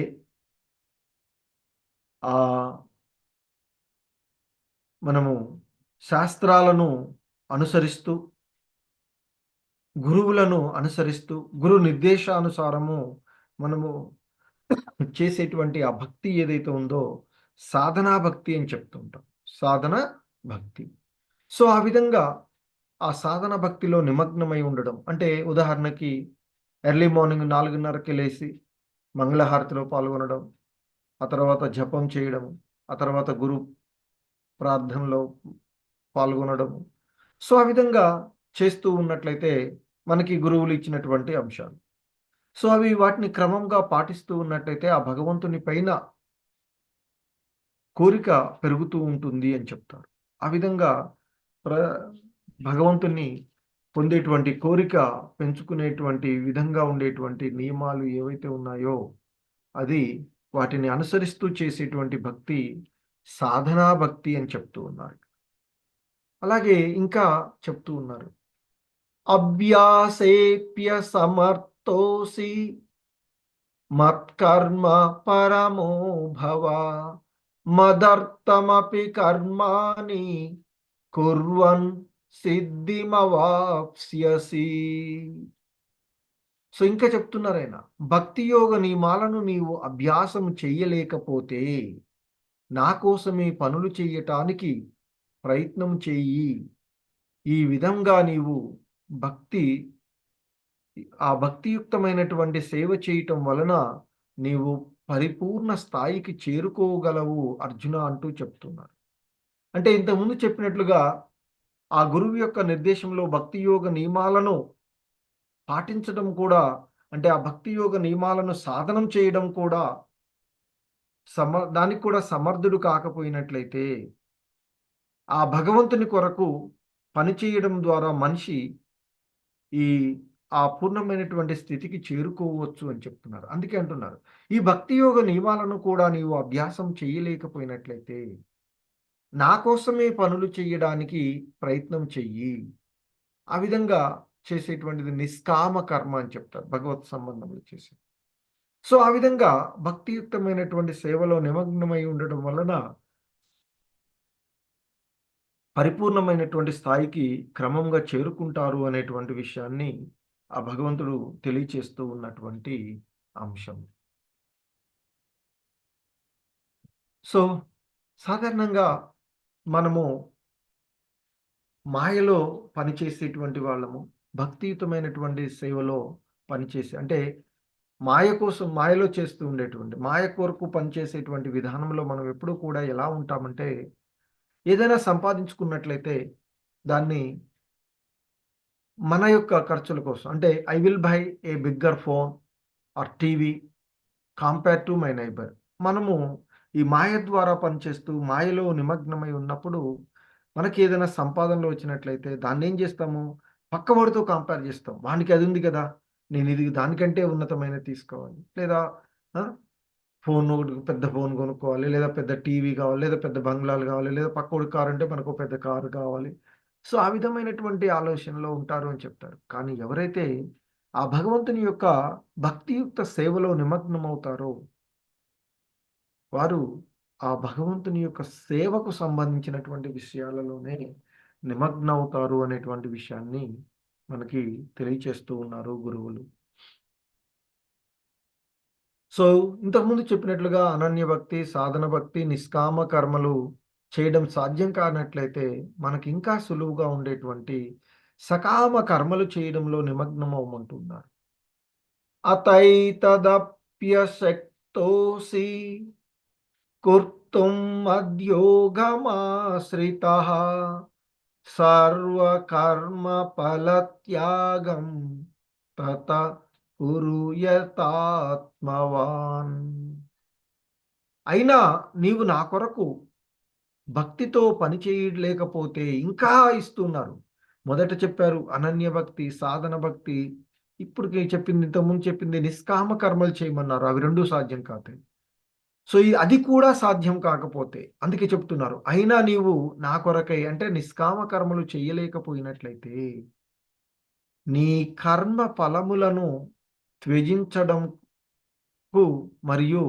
ఆ మనము శాస్త్రాలను అనుసరిస్తూ, గురువులను అనుసరిస్తూ, గురు నిర్దేశానుసారము మనము చేసేటువంటి ఆ భక్తి ఏదైతే ఉందో సాధనా భక్తి అని చెప్తూ ఉంటాం. సాధన భక్తి. సో ఆ విధంగా ఆ సాధన భక్తిలో నిమగ్నమై ఉండడం అంటే ఉదాహరణకి ఎర్లీ మార్నింగ్ 4:30కి లేసి మంగళహారతిలో పాల్గొనడం, ఆ తర్వాత జపం చేయడం, ఆ తర్వాత గురు ప్రార్థనలో పాల్గొనడము. సో ఆ విధంగా చేస్తూ ఉన్నట్లయితే మనకి గురువులు ఇచ్చినటువంటి అంశాలు. సో అవి వాటిని క్రమంగా పాటిస్తూ ఉన్నట్టయితే ఆ భగవంతుని పైన కోరిక పెరుగుతూ ఉంటుంది అని చెప్తారు. ఆ విధంగా ప్ర భగవంతుని పొందేటువంటి కోరిక పెంచుకునేటువంటి విధంగా ఉండేటువంటి నియమాలు ఏవైతే ఉన్నాయో అది వాటిని అనుసరిస్తూ చేసేటువంటి భక్తి సాధనా భక్తి అని చెప్తూ ఉన్నారు. అలాగే ఇంకా చెప్తూ ఉన్నారు, అభ్యాసేప్య సమర్థోసి మత్కర్మ పరమో భవ మదర్థమపి కర్మాణి కుర్వన్ సిద్ధిమవాప్స్యసి. సో ఇంకా చెప్తున్నారు ఆయన, భక్తి యోగ నియమాలను నీవు అభ్యాసం చెయ్యలేకపోతే నా కోసమే పనులు చెయ్యటానికి ప్రయత్నం చెయ్యి. ఈ విధంగా నీవు భక్తి ఆ భక్తియుక్తమైనటువంటి సేవ చేయటం వలన నీవు పరిపూర్ణ స్థాయికి చేరుకోగలవు అర్జున అంటూ చెప్తున్నారు. అంటే ఇంతకుముందు చెప్పినట్లుగా ఆ గురువు యొక్క నిర్దేశంలో భక్తి యోగ నియమాలను పాటించడం కూడా, అంటే ఆ భక్తి యోగ నియమాలను సాధనం చేయడం కూడా దానికి కూడా సమర్థుడు కాకపోయినట్లయితే ఆ భగవంతుని కొరకు పనిచేయడం ద్వారా మనిషి ఈ ఆ పూర్ణమైనటువంటి స్థితికి చేరుకోవచ్చు అని చెప్తున్నారు. అందుకే అంటున్నారు, ఈ భక్తి యోగ నియమాలను కూడా నీవు అభ్యాసం చేయలేకపోయినట్లయితే నా కోసమే పనులు చేయడానికి ప్రయత్నం చెయ్యి. ఆ విధంగా చేసేటువంటిది నిష్కామ కర్మ అని చెప్తారు భగవత్ సంబంధంలో చేసే. సో ఆ విధంగా భక్తియుక్తమైనటువంటి సేవలో నిమగ్నమై ఉండడం వలన పరిపూర్ణమైనటువంటి స్థాయికి క్రమంగా చేరుకుంటారు అనేటువంటి విషయాన్ని ఆ భగవంతుడు తెలియచేస్తూ ఉన్నటువంటి అంశం. సో సాధారణంగా మనము మాయలో పనిచేసేటువంటి వాళ్ళము, భక్తియుతమైనటువంటి సేవలో పనిచేసి, అంటే మాయ కోసం మాయలో చేస్తూ ఉండేటువంటి, మాయ కొరకు పనిచేసేటువంటి విధానంలో మనం ఎప్పుడూ కూడా ఎలా ఉంటామంటే, ఏదైనా సంపాదించుకున్నట్లయితే దాన్ని మన యొక్క ఖర్చుల కోసం, అంటే I will buy a bigger phone or TV compare to my neighbour. మనము ఈ మాయ ద్వారా పనిచేస్తూ మాయలో నిమగ్నమై ఉన్నప్పుడు మనకి ఏదైనా సంపాదనలో వచ్చినట్లయితే దాన్నేం చేస్తాము? పక్కవాడితో కంపేర్ చేస్తాం. వానికి అది ఉంది కదా! నేను ఇది దానికంటే ఉన్నతమైనది తీసుకోవాలి. లేదా ఆ! ఫోన్ ఒకటి పెద్ద ఫోన్ కొనుక్కోవాలి. లేదా పెద్ద టీవీ కావాలి. లేదా పెద్ద బంగ్లాలు కావాలి. లేదా పక్కోడి కార్ అంటే మనకో పెద్ద కారు కావాలి. సో, ఆ విధమైనటువంటి ఆలోచనలో ఉంటారు అని చెప్తారు. కానీ ఎవరైతే ఆ భగవంతుని యొక్క భక్తియుక్త సేవలో నిమగ్నమవుతారో వారు ఆ భగవంతుని యొక్క సేవకు సంబంధించినటువంటి విషయాలలోనే నిమగ్నమవుతారు అనేటువంటి విషయాన్ని మనకి తెలియచేస్తూ ఉన్నారు గురువులు. సో, ఇంతకుముందు చెప్పినట్లుగా అనన్య భక్తి, సాధన భక్తి, నిష్కామ కర్మలు చేయడం సాధ్యం కానట్లయితే మనకి ఇంకా సులువుగా ఉండేటువంటి సకామ కర్మలు చేయడంలో నిమగ్నమవ్వమంటున్నారు. అతైతదప్యశక్తోసి కర్తుం మద్యోగమాశ్రితః సర్వకర్మ ఫలత్యాగం తత కురు యతాత్మవాన్. అయినా నీవు నా కొరకు భక్తితో పని చేయలేకపోతే ఇంకా ఇస్తున్నారు. మొదట చెప్పారు అనన్య భక్తి, సాధన భక్తి. ఇప్పుడు చెప్పింది, ఇంతకుముందు చెప్పింది నిష్కామ కర్మలు చేయమన్నారు. అవి 2 సాధ్యం కాదు. సో, అది కూడా సాధ్యం కాకపోతే అందుకే చెప్తున్నారు. అయినా నీవు నా కొరకై, అంటే నిష్కామ కర్మలు చెయ్యలేకపోయినట్లయితే నీ కర్మ ఫలములను త్యజించడంకు మరియు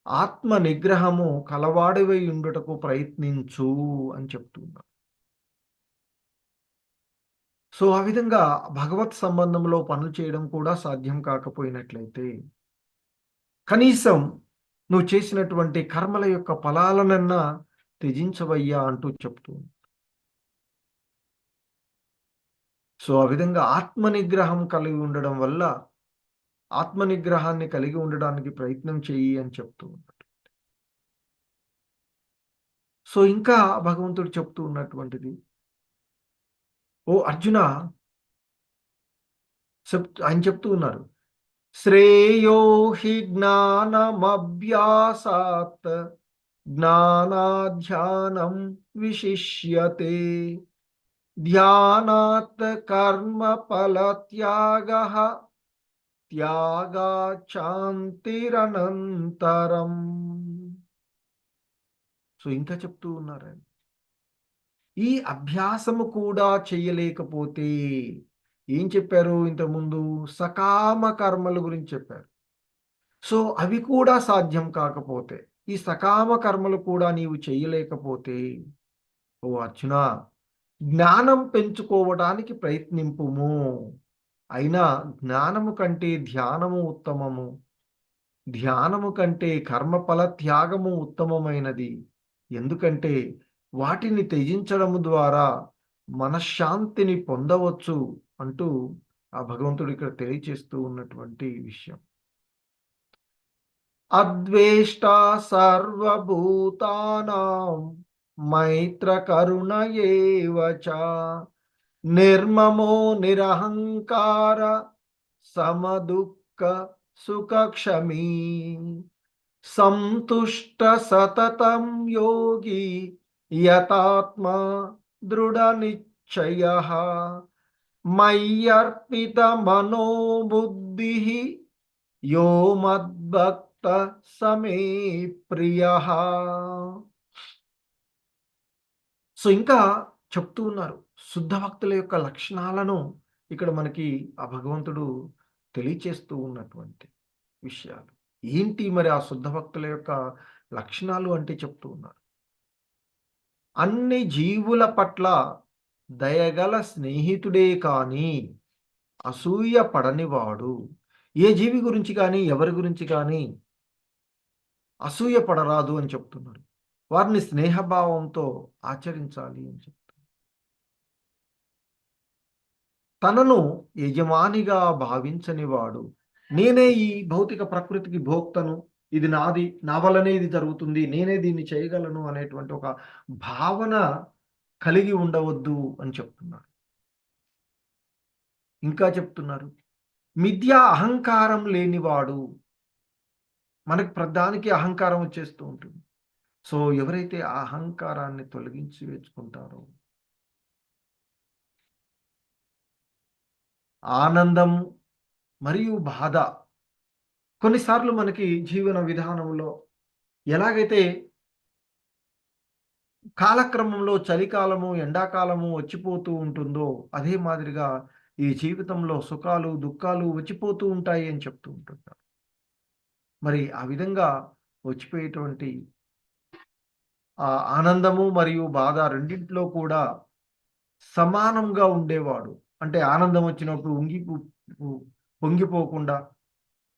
ఆత్మ నిగ్రహము కలవాడివై ఉండుటకు ప్రయత్నించు అని చెప్తున్నారు. సో, ఆ విధంగా భగవత్ సంబంధంలో పనులు చేయడం కూడా సాధ్యం కాకపోయినట్లయితే కనీసం నువ్వు చేసినటువంటి కర్మల యొక్క ఫలాలనన్నా త్యజించవయ్యా అంటూ చెప్తూ. సో, ఆ విధంగా ఆత్మ నిగ్రహం కలిగి ఉండడం వల్ల ఆత్మ నిగ్రహాన్ని కలిగి ఉండడానికి ప్రయత్నం చెయ్యి అని చెప్తూ ఉన్నాడు. సో, ఇంకా భగవంతుడు చెప్తూ ఉన్నటువంటిది, ఓ అర్జున, ఆయన చెప్తూ ఉన్నారు. శ్రేయో హి జ్ఞానమభ్యాసాత్ జ్ఞానాధ్యానం విశిష్యతే ధ్యానాత్ కర్మ ఫలత్యాగః త్యాగాచాంతిరనంతరం. సో ఇంకా చెప్తూ ఉన్నారండి, ఈ అభ్యాసము కూడా చేయలేకపోతే ఏం చెప్పారు ఇంతకుముందు? సకామ కర్మల గురించి చెప్పారు. సో అవి కూడా సాధ్యం కాకపోతే, ఈ సకామ కర్మలు కూడా నీవు చేయలేకపోతే ఓ అర్జున, జ్ఞానం పెంచుకోవడానికి ప్రయత్నింపుము. అయినా జ్ఞానము కంటే ధ్యానము ఉత్తమము, ధ్యానము కంటే కర్మఫల త్యాగము ఉత్తమమైనది. ఎందుకంటే వాటిని త్యజించడము ద్వారా మనశ్శాంతిని పొందవచ్చు అంటూ ఆ భగవంతుడు ఇక్కడ తెలియచేస్తూ ఉన్నటువంటి విషయం. అద్వేష్టా సర్వభూతానాం మైత్ర కరుణ ఏవ చ నిర్మమో నిరహంకార సమదుఃఖ సుఖక్షమీ సంతుష్ట సతతం యోగి యతాత్మా దృఢ నిశ్చయః మయ్యర్పిత మనోబుద్ధి యో మద్భక్త సమే ప్రియః. సో ఇంకా చెప్తూ ఉన్నారు శుద్ధ భక్తుల యొక్క లక్షణాలను ఇక్కడ మనకి ఆ భగవంతుడు తెలియచేస్తూ ఉన్నటువంటి విషయాలు ఏంటి మరి ఆ శుద్ధ భక్తుల యొక్క లక్షణాలు అంటే చెప్తూ ఉన్నారు. అన్ని జీవుల పట్ల దయగల స్నేహితుడే కానీ అసూయ పడనివాడు. ఏ జీవి గురించి కానీ ఎవరి గురించి కానీ అసూయ పడరాదు అని చెప్తున్నారు. వారిని స్నేహభావంతో ఆచరించాలి అని చెప్తున్నారు. తనను యజమానిగా భావించని వాడు, నేనే ఈ భౌతిక ప్రకృతికి భోక్తను, ఇది నాది, నా వల్లనే ఇది జరుగుతుంది, నేనే దీన్ని చేయగలను అనేటువంటి ఒక భావన కలిగి ఉండవద్దు అని చెప్తున్నారు. ఇంకా చెప్తున్నారు మిథ్యా అహంకారం లేనివాడు. మనకు ప్రధానికి అహంకారం వచ్చేస్తూ ఉంటుంది. సో ఎవరైతే ఆ అహంకారాన్ని తొలగించి వేసుకుంటారో ఆనందం మరియు బాధ కొన్నిసార్లు మనకి జీవన విధానంలో ఎలాగైతే కాలక్రమంలో చలికాలము ఎండాకాలము వచ్చిపోతూ ఉంటుందో అదే మాదిరిగా ఈ జీవితంలో సుఖాలు దుఃఖాలు వచ్చిపోతూ ఉంటాయి అని చెప్తూ ఉంటుంటారు. మరి ఆ విధంగా వచ్చిపోయేటువంటి ఆ ఆనందము మరియు బాధ రెండింటిలో కూడా సమానంగా ఉండేవాడు. అంటే ఆనందం వచ్చినప్పుడు పొంగిపోకుండా,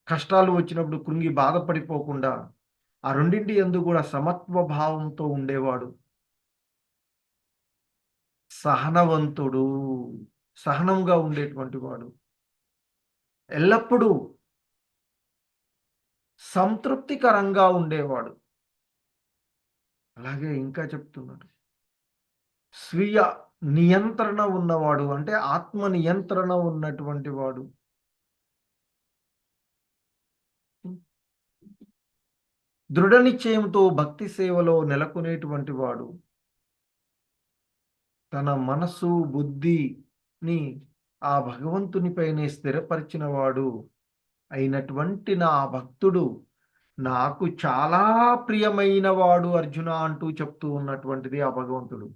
కష్టాలు వచ్చినప్పుడు కృంగి బాధపడిపోకుండా ఆ రెండింటి యందు కూడా సమత్వ భావంతో ఉండేవాడు. సహనవంతుడు, సహనంగా ఉండేటువంటి వాడు. ఎల్లప్పుడూ సంతృప్తికరంగా ఉండేవాడు. అలాగే ఇంకా చెప్తున్నారు స్వీయ నియంత్రణ ఉన్నవాడు, అంటే ఆత్మ నియంత్రణ ఉన్నటువంటి వాడు. దృఢ నిశ్చయంతో భక్తి సేవలో నెలకొనేటువంటి వాడు. తన మనస్సు బుద్ధిని ఆ భగవంతునిపైనే స్థిరపరిచిన వాడు అయినటువంటి నా భక్తుడు నాకు చాలా ప్రియమైన వాడు అర్జున అంటూ చెప్తూ ఉన్నటువంటిది ఆ భగవంతుడు.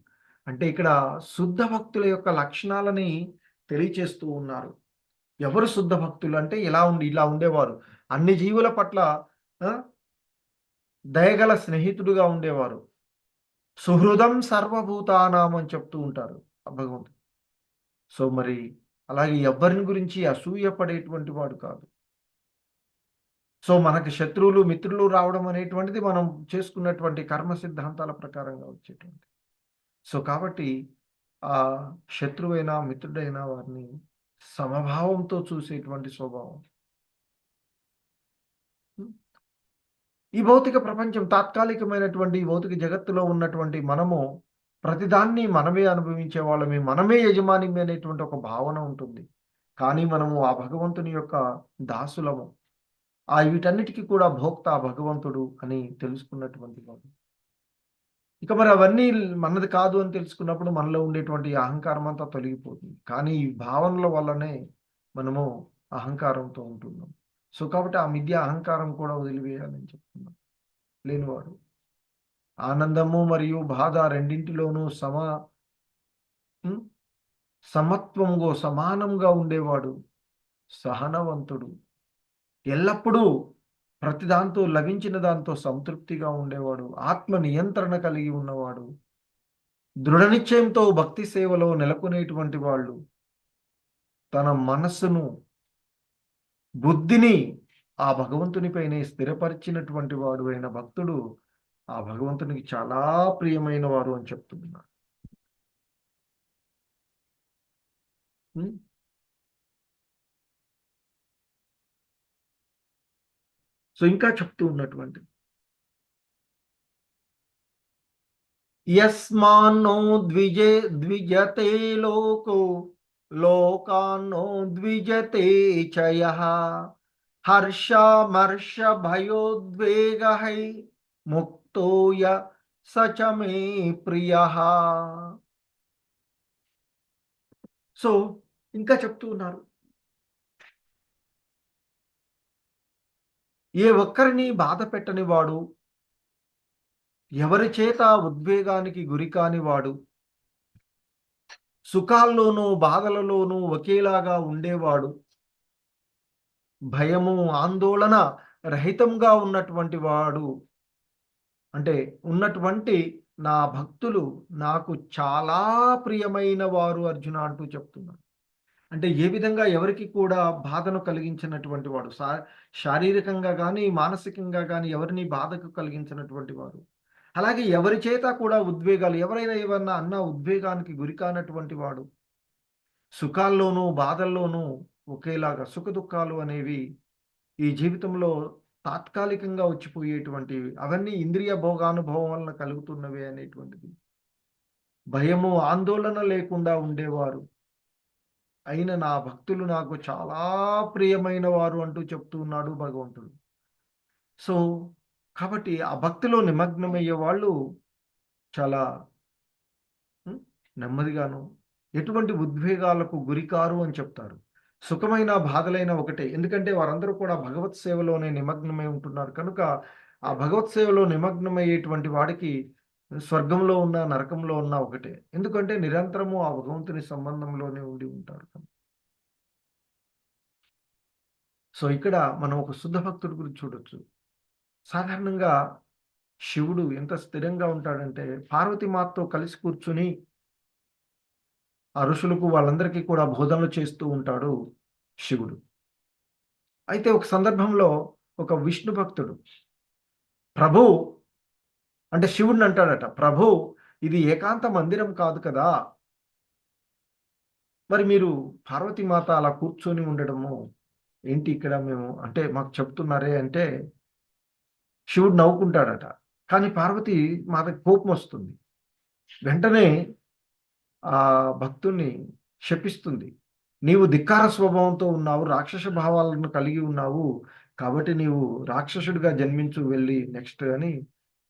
అంటే ఇక్కడ శుద్ధ భక్తుల యొక్క లక్షణాలని తెలియచేస్తూ ఉన్నారు. ఎవరు శుద్ధ భక్తులు అంటే ఇలా ఉండేవారు. అన్ని జీవుల పట్ల దయగల స్నేహితుడుగా ఉండేవారు. సుహృదం సర్వభూతానాం అని చెప్తూ ఉంటారు ఆ భగవంతుడు. సో మరి అలాగే ఎవ్వరిని గురించి అసూయ పడేటువంటి వాడు కాదు. సో మనకి శత్రువులు మిత్రులు రావడం అనేటువంటిది మనం చేసుకున్నటువంటి కర్మ సిద్ధాంతాల ప్రకారంగా వచ్చేటువంటి. సో కాబట్టి ఆ శత్రువైనా మిత్రుడైనా వారిని సమభావంతో చూసేటువంటి స్వభావం. ఈ భౌతిక ప్రపంచం తాత్కాలికమైనటువంటి ఈ భౌతిక జగత్తులో ఉన్నటువంటి మనము ప్రతిదాన్ని మనమే అనుభవించే వాళ్ళమే, మనమే యజమాని అనేటువంటి ఒక భావన ఉంటుంది. కానీ మనము ఆ భగవంతుని యొక్క దాసులము. ఆ వీటన్నిటికీ కూడా భోక్త భగవంతుడు అని తెలుసుకున్నటువంటి వాడు. ఇక మరి అవన్నీ మనది కాదు అని తెలుసుకున్నప్పుడు మనలో ఉండేటువంటి అహంకారం అంతా తొలగిపోతుంది. కానీ ఈ భావనల వల్లనే మనము అహంకారంతో ఉంటున్నాం. సో కాబట్టి ఆ మిథ్య అహంకారం కూడా వదిలివేయాలని చెప్తున్నాం. లేనివాడు ఆనందము మరియు బాధ రెండింటిలోనూ సమత్వంగా సమానంగా ఉండేవాడు. సహనవంతుడు, ఎల్లప్పుడూ ప్రతిదాంతో లభించిన దాంతో సంతృప్తిగా ఉండేవాడు. ఆత్మ నియంత్రణ కలిగి ఉన్నవాడు. దృఢ నిశ్చయంతో భక్తి సేవలో నెలకొనేటువంటి వాళ్ళు. తన మనస్సును, బుద్ధిని ఆ భగవంతునిపైనే స్థిరపరిచినటువంటి వాడు అయిన భక్తుడు ఆ భగవంతునికి చాలా ప్రియమైన వారు అని చెప్తున్నారు. ఉం? సో ఇంకా చెప్తూ ఉన్నటువంటి యస్మాన్నో ద్విజతే లోకో లోకాన్నో ద్విజతే చ యః హర్షామర్ష భయోద్వేగై ముక్తో య స చ మే ప్రియః. సో ఇంకా చెప్తూ ఉన్నారు, ఏ ఒక్కరిని బాధ పెట్టని వాడు, ఎవరి చేత ఉద్వేగానికి గురి కాని వాడు, సుఖాల్లోనూ బాధలలోనూ ఒకేలాగా ఉండేవాడు, భయము ఆందోళన రహితంగా ఉన్నటువంటి వాడు, అంటే ఉన్నటువంటి నా భక్తులు నాకు చాలా ప్రియమైన వారు అర్జున అంటూ చెప్తున్నారు. అంటే ఏ విధంగా ఎవరికి కూడా బాధను కలిగించినటువంటి వాడు, శారీరకంగా కానీ మానసికంగా కానీ ఎవరిని బాధకు కలిగించినటువంటి వారు, అలాగే ఎవరి చేత కూడా ఉద్వేగాలు, ఎవరైనా ఏమన్నా అన్న ఉద్వేగానికి గురి కానటువంటి వాడు, సుఖాల్లోనూ బాధల్లోనూ ఒకేలాగా, సుఖ దుఃఖాలు అనేవి ఈ జీవితంలో తాత్కాలికంగా వచ్చిపోయేటువంటివి, అవన్నీ ఇంద్రియ భోగానుభవం వలన కలుగుతున్నవి అనేటువంటిది, భయము ఆందోళన లేకుండా ఉండేవారు అయిన నా భక్తులు నాకు చాలా ప్రియమైన వారు అంటూ చెప్తూ ఉన్నాడు భగవంతుడు. సో కాబట్టి ఆ భక్తిలో నిమగ్నమయ్యే వాళ్ళు చాలా నెమ్మదిగాను, ఎటువంటి ఉద్వేగాలకు గురికారు అని చెప్తారు. సుఖమైన బాధలైన ఒకటే. ఎందుకంటే వారందరూ కూడా భగవత్ సేవలోనే నిమగ్నమై ఉంటున్నారు కనుక, ఆ భగవత్ సేవలో నిమగ్నమయ్యేటువంటి వాడికి స్వర్గంలో ఉన్న, నరకంలో ఉన్న ఒకటే. ఎందుకంటే నిరంతరము ఆ భగవంతుని సంబంధంలోనే ఉండి ఉంటారు. సో ఇక్కడ మనం ఒక శుద్ధ భక్తుడి గురించి చూడొచ్చు. సాధారణంగా శివుడు ఎంత స్థిరంగా ఉంటాడంటే, పార్వతీమాతతో కలిసి కూర్చుని ఆ ఋషులకు వాళ్ళందరికీ కూడా బోధనలు చేస్తూ ఉంటాడు శివుడు. అయితే ఒక సందర్భంలో ఒక విష్ణు భక్తుడు ప్రభు అంటే శివుడిని అంటాడట, ప్రభు ఇది ఏకాంత మందిరం కాదు కదా, మరి మీరు పార్వతీమాత అలా కూర్చొని ఉండడము ఏంటి ఇక్కడ, మేము అంటే మాకు చెప్తున్నారే అంటే శివుడు నవ్వుకుంటాడట. కానీ పార్వతి మాతకి కోపం వస్తుంది. వెంటనే ఆ భక్తుణ్ణి శపిస్తుంది. నీవు ధిక్కార స్వభావంతో ఉన్నావు, రాక్షస భావాలను కలిగి ఉన్నావు. కాబట్టి నీవు రాక్షసుడిగా జన్మించు వెళ్ళి నెక్స్ట్ అని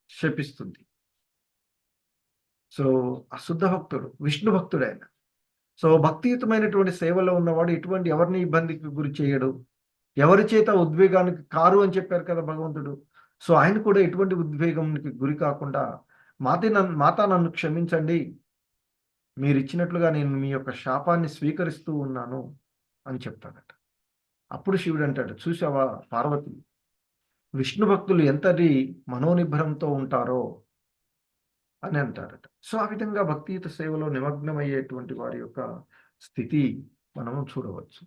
శపిస్తుంది. సో అశుద్ధ భక్తుడు, విష్ణు భక్తుడాయన. సో భక్తియుతమైనటువంటి సేవలో ఉన్నవాడు ఎటువంటి ఎవరిని ఇబ్బందికి గురి చేయడు. ఎవరి చేత ఉద్వేగానికి కారు అని చెప్పారు కదా భగవంతుడు. సో ఆయన కూడా ఎటువంటి ఉద్వేగానికి గురి కాకుండా మాత నన్ను క్షమించండి, మీరిచ్చినట్లుగా నేను మీ యొక్క శాపాన్ని స్వీకరిస్తూ ఉన్నాను అని చెప్తాడట. అప్పుడు శివుడు అంటాడు, చూసావా పార్వతి, విష్ణు భక్తులు ఎంతటి మనోనిబ్బరంతో ఉంటారో అని అంటారట. సో ఆ విధంగా భక్తియుత సేవలో నిమగ్నమయ్యేటువంటి వారి యొక్క స్థితి మనము చూడవచ్చు.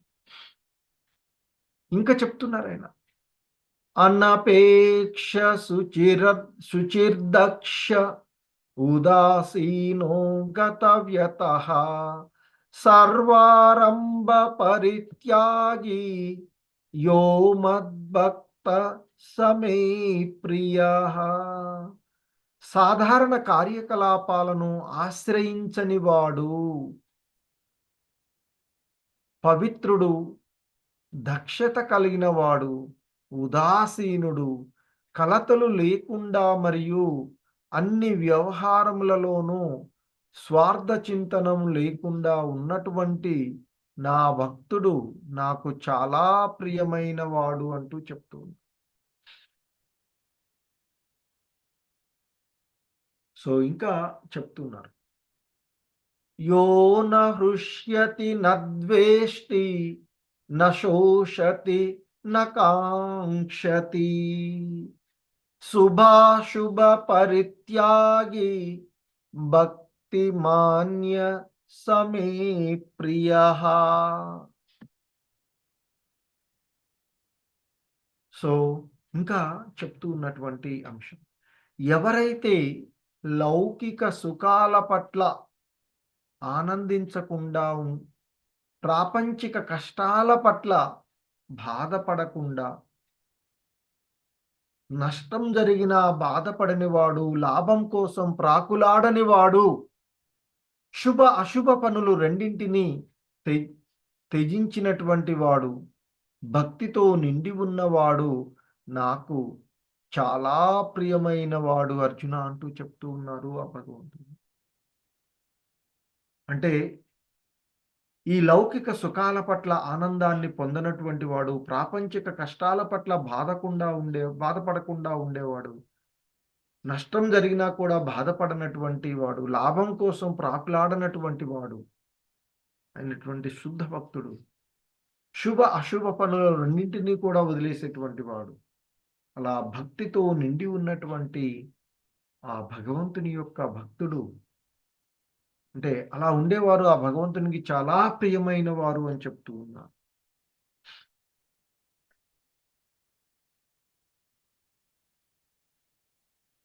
ఇంకా చెప్తున్నారు ఆయన, అనపేక్ష శుచిర్దక్ష ఉదాసీనో గతవ్యతః సర్వారంభ పరిత్యాగి యో మద్భక్త సమే ప్రియః. సాధారణ కార్యకలాపాలను ఆశ్రయించని వాడు, పవిత్రుడు, దక్షత కలిగిన వాడు, ఉదాసీనుడు, కలతలు లేకుండా మరియు అన్ని వ్యవహారములలోనూ స్వార్థ చింతనం లేకుండా ఉన్నటువంటి నా భక్తుడు నాకు చాలా ప్రియమైన వాడు అంటూ చెప్తుంది. సో ఇంకా చెప్తున్నారు, యో న హృష్యతి నద్వేష్టి న శోషతి న కాంక్షతి శుభాశుభ పరిత్యాగి భక్తి మాన్య సమే ప్రియః. సో, ఇంకా చెప్తూ ఉన్నటువంటి అంశం. ఎవరైతే లౌకిక సుఖాల పట్ల ఆనందించకుండా ప్రాపంచిక కష్టాల పట్ల బాధపడకుండా, నష్టం జరిగినా బాధపడని వాడు, లాభం కోసం ప్రాకులాడని వాడు, శుభ అశుభ పనులు రెండింటినీ త్య త్యజించినటువంటి వాడు, భక్తితో నిండి ఉన్నవాడు నాకు చాలా ప్రియమైన వాడు అర్జున అంటూ చెప్తూ ఉన్నారు ఆ భగవంతుడు. అంటే ఈ లౌకిక సుఖాల పట్ల ఆనందాన్ని పొందనటువంటి వాడు, ప్రాపంచిక కష్టాల పట్ల బాధపడకుండా ఉండేవాడు, నష్టం జరిగినా కూడా బాధపడనటువంటి వాడు, లాభం కోసం ప్రాకులాడనటువంటి వాడు అయినటువంటి శుద్ధ భక్తుడు. శుభ అశుభ పనుల రెండింటినీ కూడా వదిలేసేటువంటి వాడు. అలా భక్తితో నిండి ఉన్నటువంటి ఆ భగవంతుని యొక్క భక్తుడు, అంటే అలా ఉండేవారు ఆ భగవంతునికి చాలా ప్రియమైన వారు అని చెప్తూ ఉన్నారు.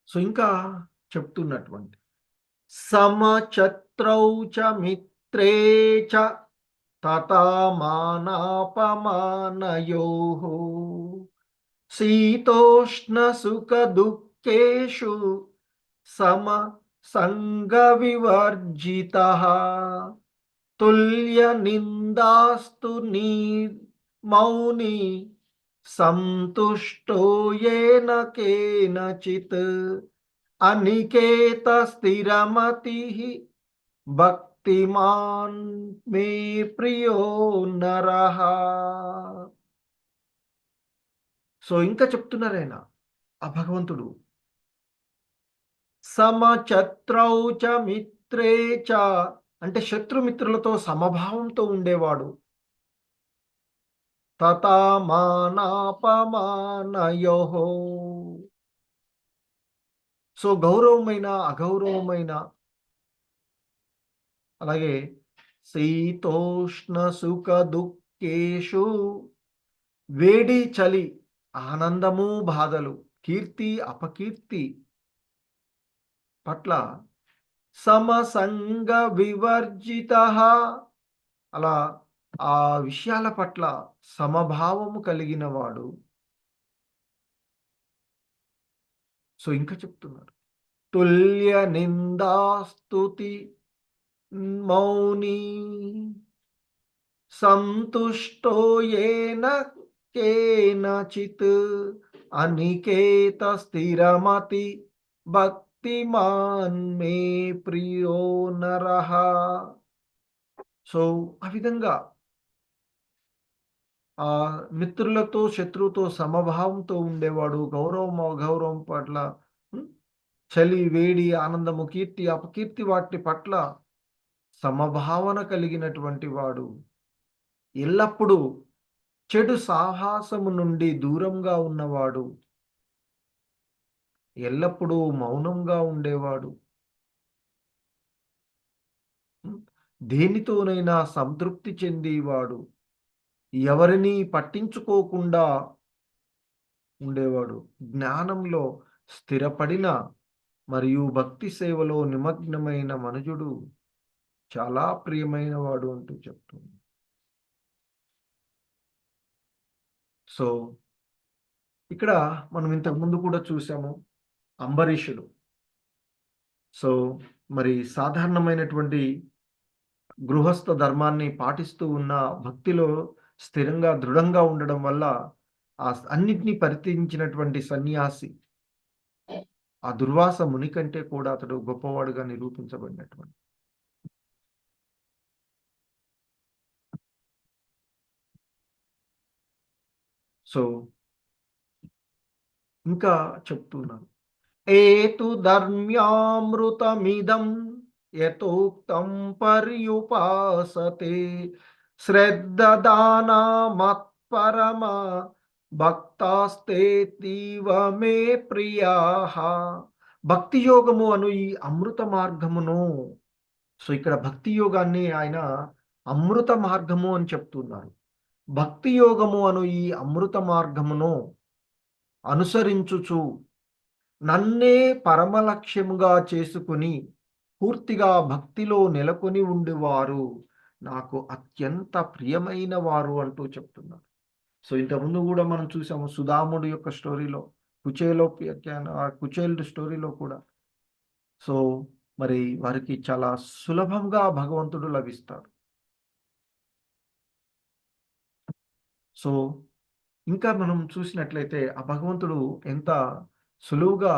సో ఇంకా చెప్తున్నటువంటి సమచత్రౌ చ మిత్రే చ తథా మానాపమానయోః శీతోష్ణ సుఖ దుఃఖేషు సమ సంగ వివర్జితః తుల్య నిందాస్తు మౌని సంతుష్టో ఏన కేనచిత్ అనికేత స్థిరమతిః భక్తిమాన్ మే ప్రియో నరః. సో ఇంకా చెప్తున్నారు ఆయన ఆ భగవంతుడు, సమచత్రౌ చ మిత్రే చ అంటే శత్రుమిత్రులతో సమభావంతో ఉండేవాడు, తథా మానాపమానయోః సో గౌరవమైన అగౌరవమైన, అలాగే శీతోష్ణ సుఖ దుఃఖేషు వేడి చలి, ఆనందము బాధలు, కీర్తి అపకీర్తి పట్ల సమసంగ వివర్జితః అలా ఆ విషయాల పట్ల సమభావము కలిగిన వాడు. సో ఇంకా చెప్తున్నారు, తుల్య నిందాస్తుతి మౌని సంతుష్టో ఏన కేనచిత్ అనికేత స్థిరమతి భక్తిమాన్ మే ప్రియో నరః. సో ఆ విధంగా ఆ మిత్రులతో శత్రువుతో సమభావంతో ఉండేవాడు, గౌరవం అగౌరవం పట్ల చలి వేడి ఆనందము కీర్తి అపకీర్తి వాటి పట్ల సమభావన కలిగినటువంటి వాడు, ఎల్లప్పుడూ చెడు సాహసము నుండి దూరంగా ఉన్నవాడు, ఎల్లప్పుడూ మౌనంగా ఉండేవాడు, దేనితోనైనా సంతృప్తి చెందేవాడు, ఎవరిని పట్టించుకోకుండా ఉండేవాడు, జ్ఞానంలో స్థిరపడిన మరియు భక్తి సేవలో నిమగ్నమైన మనుజుడు చాలా ప్రియమైన వాడు అంటూ చెప్తుంది. సో ఇక్కడ మనం ఇంతకు ముందు కూడా చూసాము అంబరీషుడు. సో మరి సాధారణమైనటువంటి గృహస్థ ధర్మాన్ని పాటిస్తూ ఉన్న, భక్తిలో స్థిరంగా దృఢంగా ఉండడం వల్ల అన్నిటినీ పరిత్యజించినటువంటి సన్యాసి, ఆ దుర్వాస ముని కంటే కూడా అతడు గొప్పవాడుగా నిరూపించబడినటువంటి. సో ఇంకా చెప్తున్నారు, ఏతు ధర్మ్యామృతమిదం యతోక్తం పర్యుపాసతే శ్రద్ధదానా మత్పరమ భక్తాస్తేతీవ మే ప్రియాః. భక్తి యోగము అను ఈ అమృత మార్గమును, సో ఇక్కడ భక్తి యోగాన్ని ఆయన అమృత మార్గము అని చెప్తున్నారు. భక్తి యోగము అను ఈ అమృత మార్గమును అనుసరించుచు నన్నే పరమలక్ష్యముగా చేసుకుని పూర్తిగా భక్తిలో నెలకొని ఉండేవారు నాకు అత్యంత ప్రియమైన వారు అంటూ చెప్తున్నారు. సో ఇంతకుముందు కూడా మనం చూసాము సుధాముడి యొక్క స్టోరీలో, కుచేలుడి స్టోరీలో కూడా. సో మరి వారికి చాలా సులభంగా భగవంతుడు లభిస్తాడు. సో ఇంకా మనం చూసినట్లయితే ఆ భగవంతుడు ఎంత సులువుగా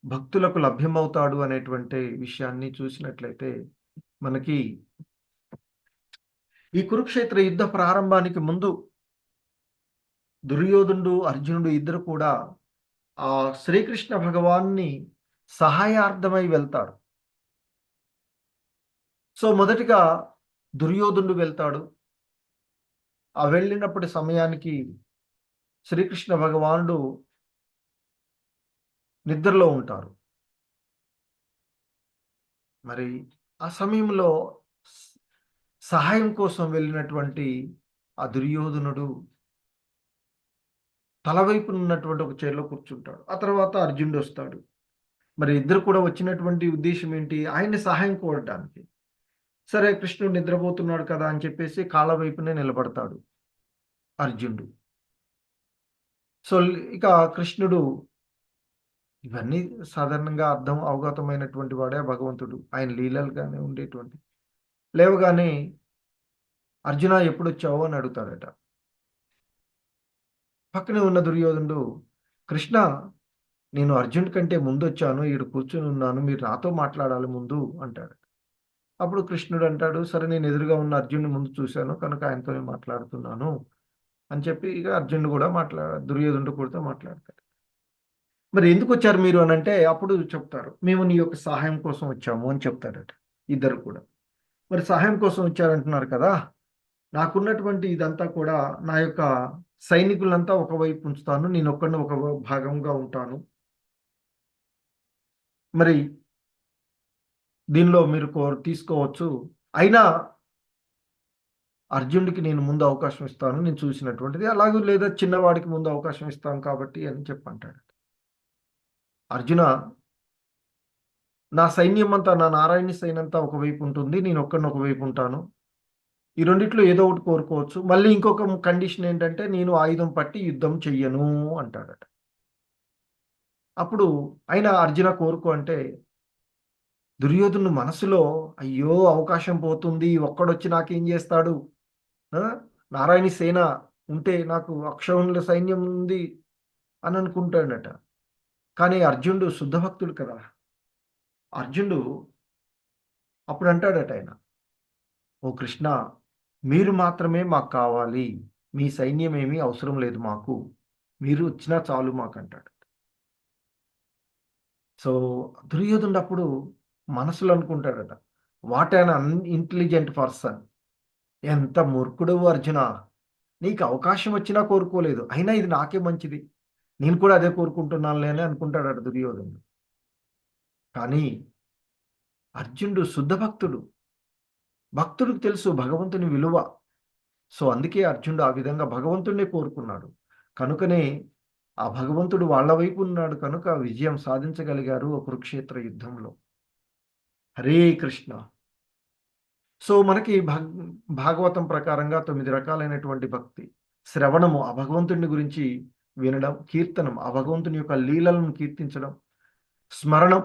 భక్తులకు లభ్యమవుతాడు అనేటువంటి విషయాన్ని చూసినట్లయితే మనకి ఈ కురుక్షేత్ర యుద్ధ ప్రారంభానికి ముందు దుర్యోధనుడు, అర్జునుడు ఇద్దరు కూడా ఆ శ్రీకృష్ణ భగవాన్ని సహాయార్థమై వెళ్తారు. సో మొదటిగా దుర్యోధనుడు వెళ్తాడు. ఆ వెళ్ళినప్పటి సమయానికి శ్రీకృష్ణ భగవానుడు నిద్రలో ఉంటారు. మరి ఆ సమయంలో సహాయం కోసం వెళ్ళినటువంటి ఆ దుర్యోధనుడు తలవైపున ఉన్నటువంటి ఒక చైర్‌లో కూర్చుంటాడు. ఆ తర్వాత అర్జునుడు వస్తాడు. మరి ఇద్దరు కూడా వచ్చినటువంటి ఉద్దేశ్యం ఏంటి? ఆయన్ని సహాయం కోరడానికి. సరే కృష్ణుడు నిద్రపోతున్నాడు కదా అని చెప్పేసి కాళ్ళ వైపునే నిలబడతాడు అర్జునుడు. సో ఇక కృష్ణుడు ఇవన్నీ సాధారణంగా అవగతమైనటువంటి వాడే భగవంతుడు. ఆయన లీలలుగానే ఉండేటువంటి. లేవగానే అర్జున ఎప్పుడొచ్చావు అని అడుగుతాడట. పక్కనే ఉన్న దుర్యోధనుడు, కృష్ణ నేను అర్జున్ కంటే ముందొచ్చాను. ఈడ కూర్చొని ఉన్నాను. మీరు నాతో మాట్లాడాలి ముందు అంటాడు. అప్పుడు కృష్ణుడు అంటాడు, సరే నేను ఎదురుగా ఉన్న అర్జున్‌ని ముందు చూశాను కనుక ఆయనతోనే మాట్లాడుతున్నాను అని చెప్పి ఇక అర్జునుడు కూడా దుర్యోధనుడు కూడా మాట్లాడతాడు. మరి ఎందుకొచ్చారు మీరు అనంటే అప్పుడు చెప్తారు. మేము నీ యొక్క సహాయం కోసం వచ్చాము అని చెప్తారట ఇద్దరు కూడా. మరి సహాయం కోసం వచ్చారంటున్నారు కదా! నాకున్నటువంటి ఇదంతా కూడా నా యొక్క సైనికులంతా ఒకవైపు ఉంచుతాను. నేనొక్కడిని ఒక భాగంగా ఉంటాను. మరి దీనిలో మీరు తీసుకోవచ్చు. అయినా అర్జునుడికి నేను ముందు అవకాశం ఇస్తాను. నేను చూసినటువంటిది. అలాగే లేదా చిన్నవాడికి ముందు అవకాశం ఇస్తాను కాబట్టి అని చెప్పంటాడు. అర్జున నా సైన్యమంతా నా నారాయణి సైన్యంతా ఒకవైపు ఉంటుంది. నేనొక్కడిని ఒకవైపు ఉంటాను. ఈ రెండిట్లో ఏదో ఒకటి కోరుకోవచ్చు. మళ్ళీ ఇంకొక కండిషన్ ఏంటంటే నేను ఆయుధం పట్టి యుద్ధం చెయ్యను అంటాడట. అప్పుడు అయినా అర్జున కోరుకో అంటే దుర్యోధనుడు మనసులో అయ్యో! అవకాశం పోతుంది. ఒక్కడొచ్చి నాకేం జేస్తాడు? ఆ! నారాయణి సేన ఉంటే నాకు అక్షౌహిణుల సైన్యం ఉంది అని అనుకుంటాడట. కానీ అర్జునుడు శుద్ధ భక్తుడు కదా! అర్జునుడు అప్పుడు అంటాడట ఆయన, ఓ కృష్ణ మీరు మాత్రమే మాకు కావాలి. మీ సైన్యమేమీ అవసరం లేదు మాకు. మీరు వచ్చినా చాలు మాకంటాడు. సో దుర్యోధనుడు అప్పుడు మనసులో అనుకుంటాడట. What an unintelligent person. ఎంత మూర్ఖుడవు అర్జున! నీకు అవకాశం వచ్చినా కోరుకోలేదు. అయినా ఇది నాకే మంచిది. నేను కూడా అదే కోరుకుంటున్నానులే అని అనుకుంటాడట దుర్యోధనుడు. కానీ అర్జునుడు శుద్ధ భక్తుడు. భక్తుడికి తెలుసు భగవంతుని విలువ. సో అందుకే అర్జునుడు ఆ విధంగా భగవంతుడినే కోరుకున్నాడు. కనుకనే ఆ భగవంతుడు వాళ్ళ వైపు ఉన్నాడు కనుక విజయం సాధించగలిగారు ఆ కురుక్షేత్ర యుద్ధంలో. హరే కృష్ణ. సో మనకి భాగవతం ప్రకారంగా 9 రకాలైనటువంటి భక్తి. శ్రవణము ఆ భగవంతుడిని గురించి వినడం, కీర్తనం ఆ భగవంతుని యొక్క లీలలను కీర్తించడం, స్మరణం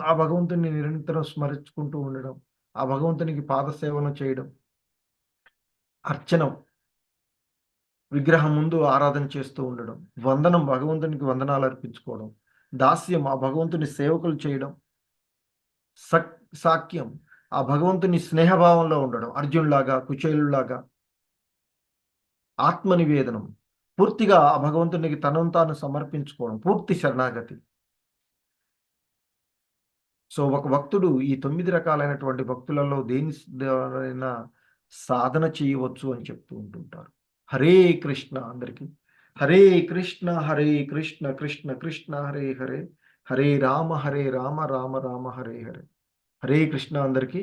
ఆ భగవంతుడిని నిరంతరం స్మరించుకుంటూ ఉండడం, ఆ భగవంతునికి పాదసేవన చేయడం, అర్చనం విగ్రహం ముందు ఆరాధన చేస్తూ ఉండడం, వందనం భగవంతునికి వందనాలు అర్పించుకోవడం, దాస్యం ఆ భగవంతుని సేవకులు చేయడం, సాక్యం ఆ భగవంతుని స్నేహభావంలో ఉండడం, అర్జునులాగా, కుచేలులాగా, ఆత్మ నివేదనం పూర్తిగా ఆ భగవంతునికి తనను తాను సమర్పించుకోవడం, పూర్తి శరణాగతి. సో ఒక భక్తుడు ఈ 9 రకాలైనటువంటి భక్తులలో దేని ద్వారైనా సాధన చేయవచ్చు అని చెప్తూ ఉంటుంటారు. హరే కృష్ణ అందరికి. హరే కృష్ణ కృష్ణ కృష్ణ హరే హరే, హరే రామ రామ రామ హరే హరే. హరే కృష్ణ అందరికి.